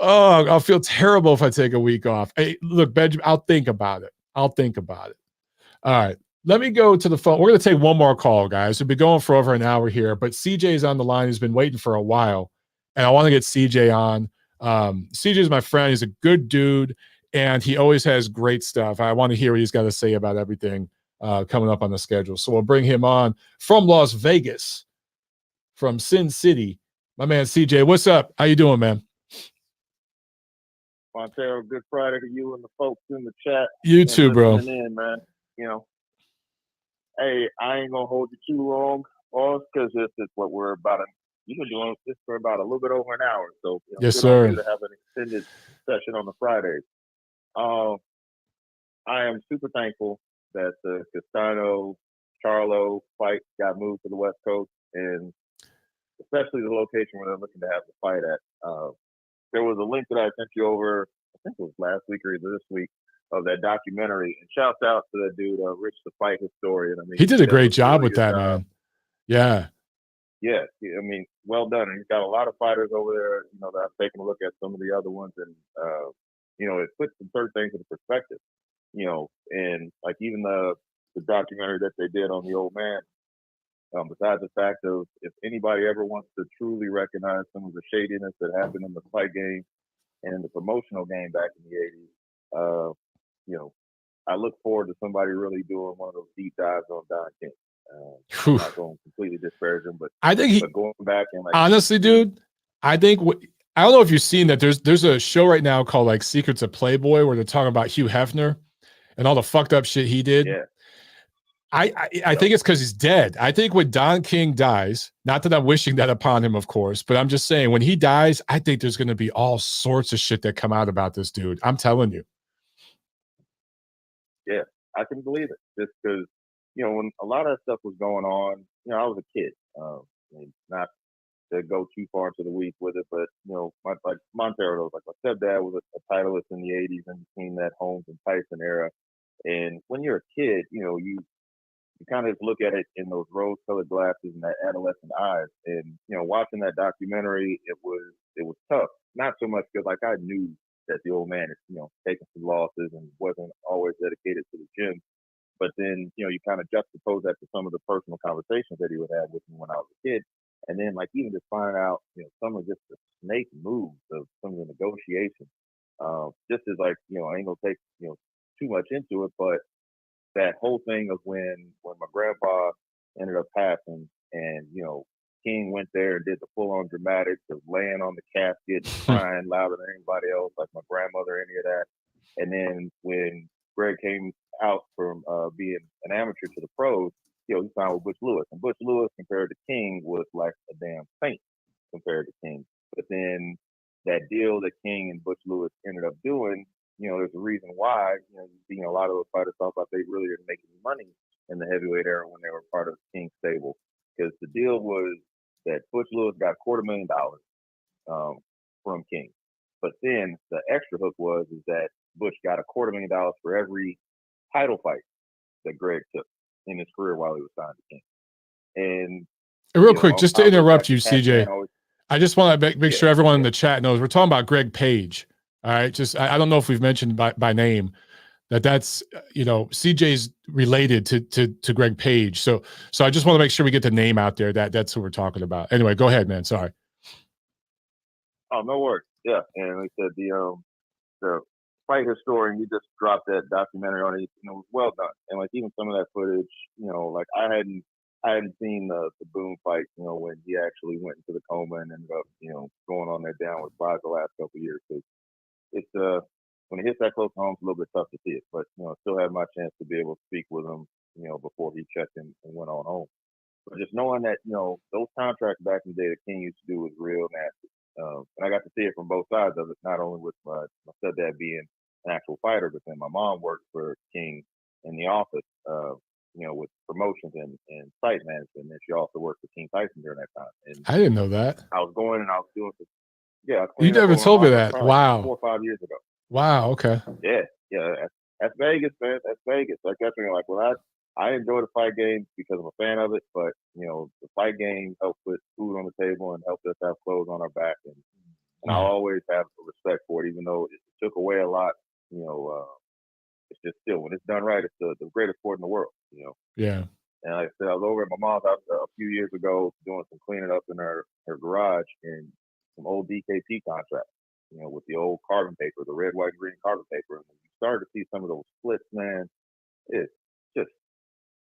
Oh, I'll feel terrible if I take a week off. Hey, look, Benjamin, I'll think about it. I'll think about it. All right. Let me go to the phone. We're going to take one more call, guys. We've been going for over an hour here, but CJ is on the line. He's been waiting for a while, and I want to get CJ on. CJ is my friend. He's a good dude, and he always has great stuff. I want to hear what he's got to say about everything coming up on the schedule. So we'll bring him on from Las Vegas, from Sin City. My man CJ, what's up? How you doing, man? Montero, good Friday to you and the folks in the chat. You too, bro. In, man. You know, hey, I ain't gonna hold you too long, boss, because this is what we're about. You've been doing this for about a little bit over an hour, so yes, good sir. on you to have an extended session on the Fridays. I am super thankful that the Castano Charlo fight got moved to the West Coast, and especially the location where they're looking to have the fight at. There was a link that I sent you over, I think it was last week or this week, of that documentary. And shouts out to that dude, Rich the Fight Historian. I mean, he did a great job with that, man. Yeah. Yeah, I mean, well done. And he's got a lot of fighters over there, that I've taken a look at some of the other ones, and it puts some certain things into perspective. And like even the documentary that they did on the old man, besides the fact of if anybody ever wants to truly recognize some of the shadiness that happened in the fight game and in the promotional game back in the 80s, I look forward to somebody really doing one of those deep dives on Don King. I'm not going to completely disparage him, but I think but going back and honestly, dude, I think I don't know if you've seen that. There's a show right now called like Secrets of Playboy where they're talking about Hugh Hefner and all the fucked up shit he did. Yeah. I think it's because he's dead. I think when Don King dies, not that I'm wishing that upon him, of course, but I'm just saying when he dies, I think there's going to be all sorts of shit that come out about this dude. I'm telling you. Yeah, I can believe it. Just because, when a lot of that stuff was going on, I was a kid. Not to go too far into the weeds with it, but, like Montero, like my stepdad was a titleist in the 80s in between that Holmes and Tyson era. And when you're a kid, you kind of just look at it in those rose-colored glasses and that adolescent eyes. And watching that documentary, it was tough. Not so much because I knew that the old man is taking some losses and wasn't always dedicated to the gym. But then you kind of juxtapose that to some of the personal conversations that he would have with me when I was a kid. And then even just finding out some of just the snake moves of some of the negotiations. Just as I ain't gonna take too much into it, but that whole thing of when my grandpa ended up passing and, King went there and did the full-on dramatics of laying on the casket, crying louder than anybody else, like my grandmother, any of that. And then when Greg came out from being an amateur to the pros, he signed with Butch Lewis. And Butch Lewis compared to King was like a damn saint compared to King. But then that deal that King and Butch Lewis ended up doing, there's a reason why, a lot of those fighters talk about they really didn't make any money in the heavyweight era when they were part of King's stable. Because the deal was that Butch Lewis got $250,000 from King. But then the extra hook is that Butch got $250,000 for every title fight that Greg took in his career while he was signed to King. And real quick, just to interrupt you, CJ, I just want to make sure everyone in the chat knows we're talking about Greg Page. All right. Just, I don't know if we've mentioned by name that's, CJ's related to Greg Page. So I just want to make sure we get the name out there that's who we're talking about. Anyway, go ahead, man. Sorry. Oh, no worries. Yeah. And like I said, the fight historian, he just dropped that documentary on it. It was well done. And even some of that footage, I hadn't seen the Boone fight, when he actually went into the coma and ended up, going on that downward slide the last couple of years. Cause it's when it hits that close to home, it's a little bit tough to see it. But still had my chance to be able to speak with him, before he checked in and went on home. But just knowing that those contracts back in the day that King used to do was real nasty. And I got to see it from both sides of it, not only with my stepdad being an actual fighter, but then my mom worked for King in the office, with promotions and site management. And she also worked for King Tyson during that time. And I didn't know that. I was going and I was doing you never told me that. Wow. 4 or 5 years ago. Wow. Okay. Yeah. That's Vegas, man. That's Vegas. Like that's when I enjoy the fight game because I'm a fan of it, but the fight game helped put food on the table and helped us have clothes on our back, and I'll always have respect for it, even though it took away a lot. It it's just still, when it's done right, it's the greatest sport in the world, Yeah. And like I said, I was over at my mom's house a few years ago doing some cleaning up in her garage and some old DKP contracts, with the old carbon paper, the red, white, green carbon paper. And when you started to see some of those splits, man, it's just,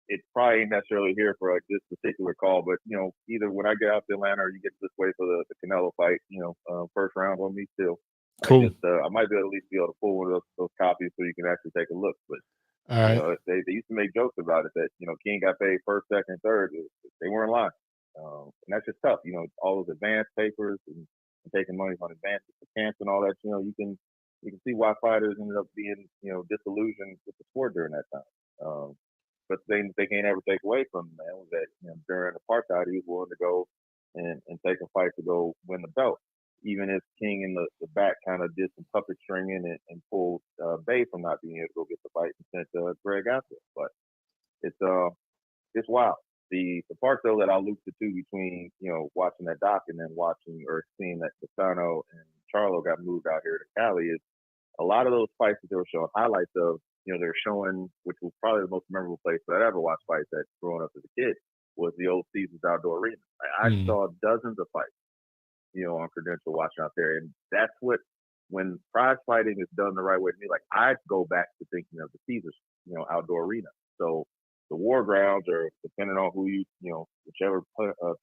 it probably ain't necessarily here for like this particular call, but either when I get out to Atlanta or you get this way for the Canelo fight, first round on me still. Cool. I might be able to at least be able to pull one of those copies so you can actually take a look. But All right. they used to make jokes about it that King got paid first, second, third. They weren't lying, and that's just tough. All those advance papers and taking money on advances for camps and all that. You can see why fighters ended up being disillusioned with the sport during that time. But the thing they can't ever take away from him, man, was that during apartheid he was willing to go and take a fight to go win the belt, even if King in the back kind of did some puppet stringing and pulled Bay from not being able to go get the fight and sent Greg out there. But it's wild. The part though that I looped the two between watching that doc and then watching or seeing that Castano and Charlo got moved out here to Cali is a lot of those fights that they were showing highlights of. They're showing, which was probably the most memorable place that I ever watched fights at growing up as a kid, was the old Caesars Outdoor Arena. I saw dozens of fights, on credential watching out there. And that's when prize fighting is done the right way to me, like I go back to thinking of the Caesars, Outdoor Arena. So the war grounds are, depending on who whichever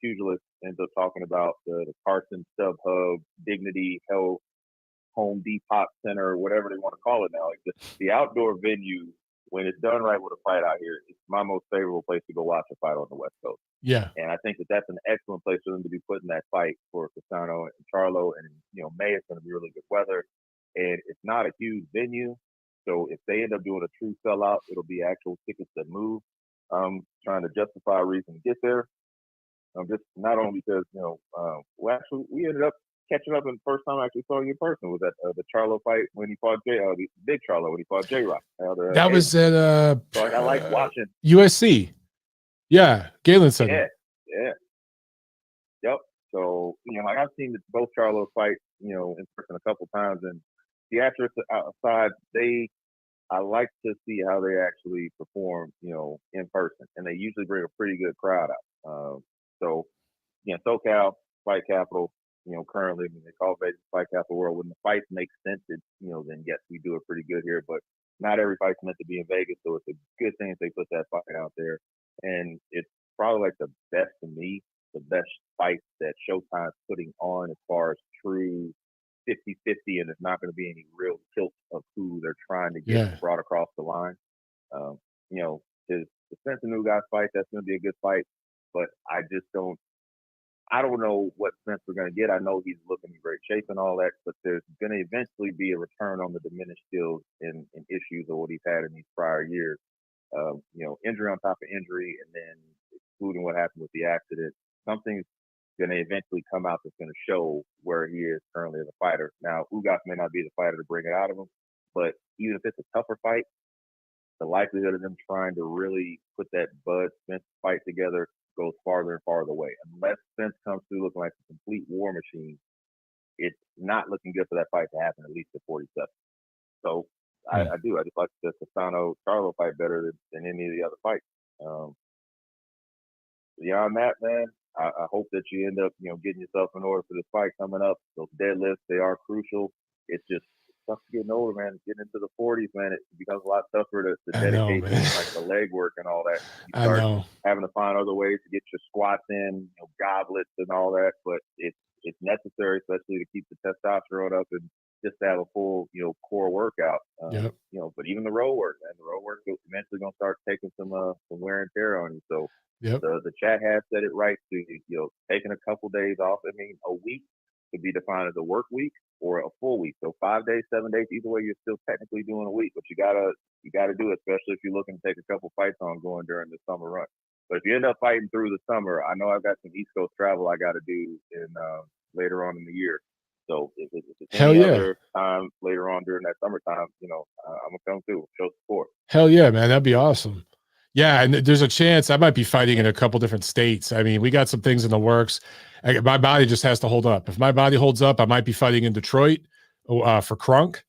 pugilist ends up talking about, the Carson, StubHub, Dignity, Health, Home Depot Center, whatever they want to call it now. Like the outdoor venue, when it's done right with a fight out here, it's my most favorable place to go watch a fight on the West Coast. Yeah. And I think that's an excellent place for them to be putting that fight for Castano and Charlo. And, May is going to be really good weather. And it's not a huge venue. So if they end up doing a true sellout, it'll be actual tickets that move. Trying to justify a reason to get there. Just not only because, we ended up catching up, and the first time I actually saw you in person was at the Charlo fight when he fought the big Charlo when he fought J-Rock. That was at so I like watching USC. Yeah, Galen Center. Yeah. Yep. So I've seen both Charlo fight in person a couple times, and theatrics aside, I like to see how they actually perform in person, and they usually bring a pretty good crowd out. SoCal fight capital. Currently, they call Vegas fight capital world. When the fights make sense, then yes, we do it pretty good here. But not every fight's meant to be in Vegas, so it's a good thing if they put that fight out there. And it's probably like the best fight that Showtime's putting on as far as true 50-50, and there's not going to be any real tilt of who they're trying to get brought across the line. The Spence and Ugas fight, that's going to be a good fight, but I don't know what Spence we're going to get. I know he's looking in great shape and all that, but there's going to eventually be a return on the diminished skills and issues of what he's had in these prior years. Injury on top of injury, and then excluding what happened with the accident, something's going to eventually come out that's going to show where he is currently as a fighter. Now, Ugas may not be the fighter to bring it out of him, but even if it's a tougher fight, the likelihood of them trying to really put that Bud Spence fight together goes farther and farther away. Unless Spence comes through looking like a complete war machine, it's not looking good for that fight to happen, at least at 47. So I just like the Castano Charlo fight better than any of the other fights. Beyond that, man, I hope that you end up, getting yourself in order for this fight coming up. Those deadlifts, they are crucial. It's just tough getting older, man. Getting into the 40s, man, it becomes a lot tougher to dedicate to like the leg work and all that. You start having to find other ways to get your squats in, goblets and all that. But it's necessary, especially to keep the testosterone up and just to have a full, core workout. But even the road work, man, the road work is eventually going to start taking some wear and tear on you. So the chat has said it right to, taking a couple days off. I mean, a week could be defined as a work week or a full week. So 5 days, 7 days, either way, you're still technically doing a week, but you gotta do it, especially if you're looking to take a couple fights on going during the summer run. But if you end up fighting through the summer, I know I've got some East Coast travel I got to do in later on in the year. So if it's any other time later on during that summertime, I'm gonna come through, show support. Hell yeah, man, that'd be awesome. Yeah, and there's a chance I might be fighting in a couple different states. I mean, we got some things in the works. My body just has to hold up. If my body holds up, I might be fighting in Detroit for Crunk.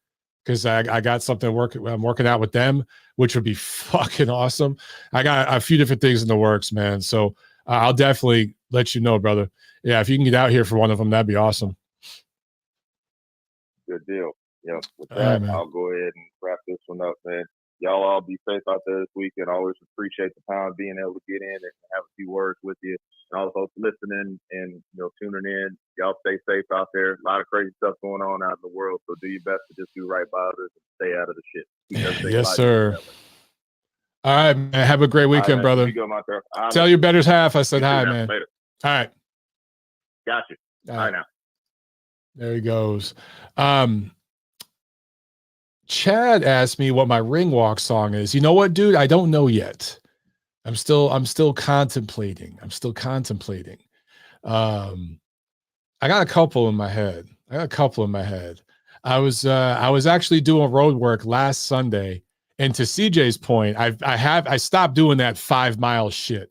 because I got something I'm working out with them, which would be fucking awesome. I got a few different things in the works, man. So I'll definitely let you know, brother. Yeah, if you can get out here for one of them, that'd be awesome. Good deal. Yeah. With All right, that, man. I'll go ahead and wrap this one up, man. Y'all all be safe out there this weekend. I always appreciate the pound being able to get in and have a few words with you. And also listening and tuning in. Y'all stay safe out there. A lot of crazy stuff going on out in the world. So do your best to just do right by others and stay out of the shit. Keep everything Yes, light sir. and family. All right, man. Have a great weekend, All right, brother. you go, Montel. Tell your betters half I said You too, hi, now. man. Later. All right. Got you. All right now. There he goes. Chad asked me what my ring walk song is. You know what, dude? I don't know yet. I'm still contemplating. I got a couple in my head. I was actually doing road work last Sunday, and to CJ's point, I stopped doing that 5 mile shit.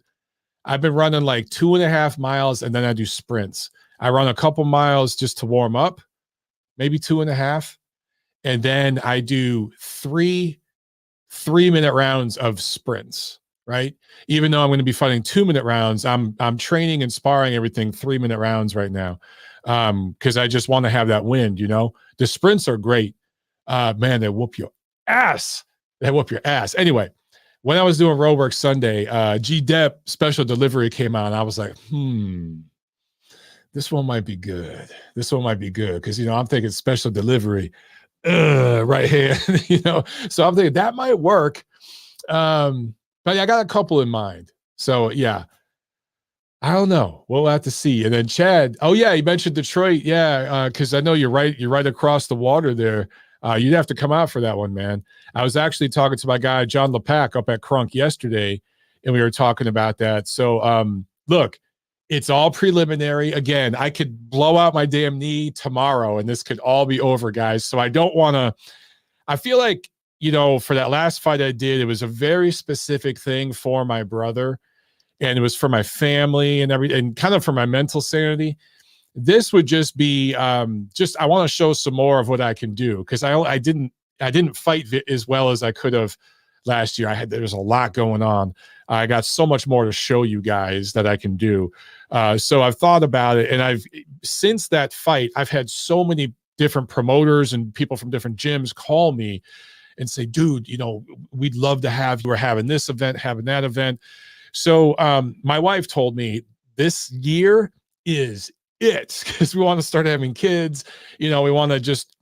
I've been running like 2.5 miles, and then I do sprints. I run a couple miles just to warm up, maybe 2.5. And then I do 3-minute rounds of sprints, right? Even though I'm going to be fighting 2-minute rounds, I'm training and sparring everything 3-minute rounds right now. Because I just want to have that wind, The sprints are great. Man, they whoop your ass. Anyway, when I was doing road work Sunday, G-Dep special delivery came out, and I was like, this one might be good. Because, I'm thinking special delivery. Right here, so I'm thinking that might work. But I got a couple in mind. So yeah, I don't know. We'll have to see. And then Chad, oh yeah, he mentioned Detroit. Yeah, because I know you're right across the water there. You'd have to come out for that one, man. I was actually talking to my guy John Lepac up at Crunk yesterday, and we were talking about that. So look, it's all preliminary. Again, I could blow out my damn knee tomorrow and this could all be over, guys. So I don't want to, I feel like, for that last fight I did, it was a very specific thing for my brother, and it was for my family and everything, and kind of for my mental sanity. This would just be, I want to show some more of what I can do. Cause I didn't fight as well as I could have last year. There was a lot going on. I got so much more to show you guys that I can do. So I've thought about it, and since that fight, I've had so many different promoters and people from different gyms call me and say, dude, we'd love to have you. We're having this event, having that event. So my wife told me this year is it, because we want to start having kids. We want to just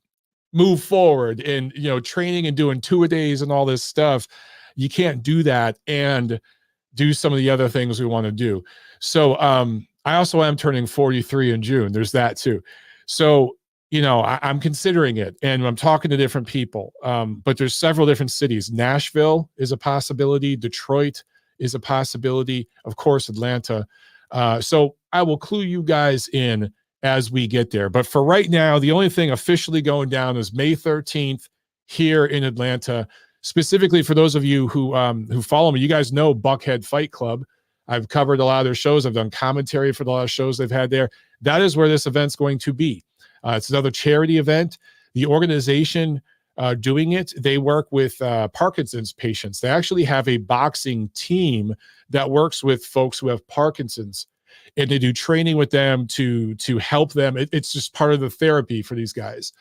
move forward and, training and doing 2-a-days and all this stuff. You can't do that and do some of the other things we want to do. So I also am turning 43 in June. There's that too. So, I'm considering it, and I'm talking to different people. But there's several different cities. Nashville is a possibility. Detroit is a possibility. Of course, Atlanta. So I will clue you guys in as we get there. But for right now, the only thing officially going down is May 13th here in Atlanta. Specifically for those of you who follow me, you guys know Buckhead Fight Club. I've covered a lot of their shows. I've done commentary for a lot of shows they've had there. That is where this event's going to be. It's another charity event. The organization doing it, they work with Parkinson's patients. They actually have a boxing team that works with folks who have Parkinson's, and they do training with them to help them. It's just part of the therapy for these guys.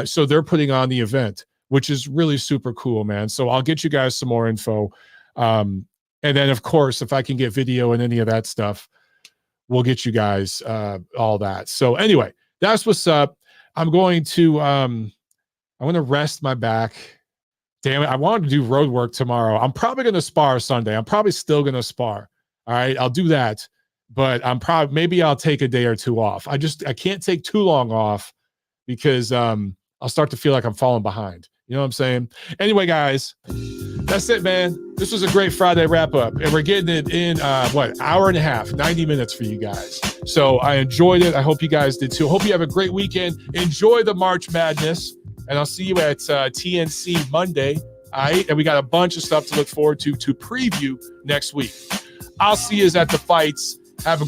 So they're putting on the event, which is really super cool, man. So I'll get you guys some more info. And then, of course, if I can get video and any of that stuff, we'll get you guys all that. So anyway, that's what's up. I'm going to rest my back. Damn it. I wanted to do road work tomorrow. I'm probably going to spar Sunday. I'm probably still going to spar. All right. I'll do that. But maybe I'll take a day or two off. I can't take too long off because I'll start to feel like I'm falling behind. You know what I'm saying? Anyway, guys, that's it, man. This was a great Friday wrap up, and we're getting it in, hour and a half, 90 minutes for you guys. So I enjoyed it. I hope you guys did too. Hope you have a great weekend. Enjoy the March Madness, and I'll see you at TNC Monday. All right. And we got a bunch of stuff to look forward to preview next week. I'll see you at the fights. Have a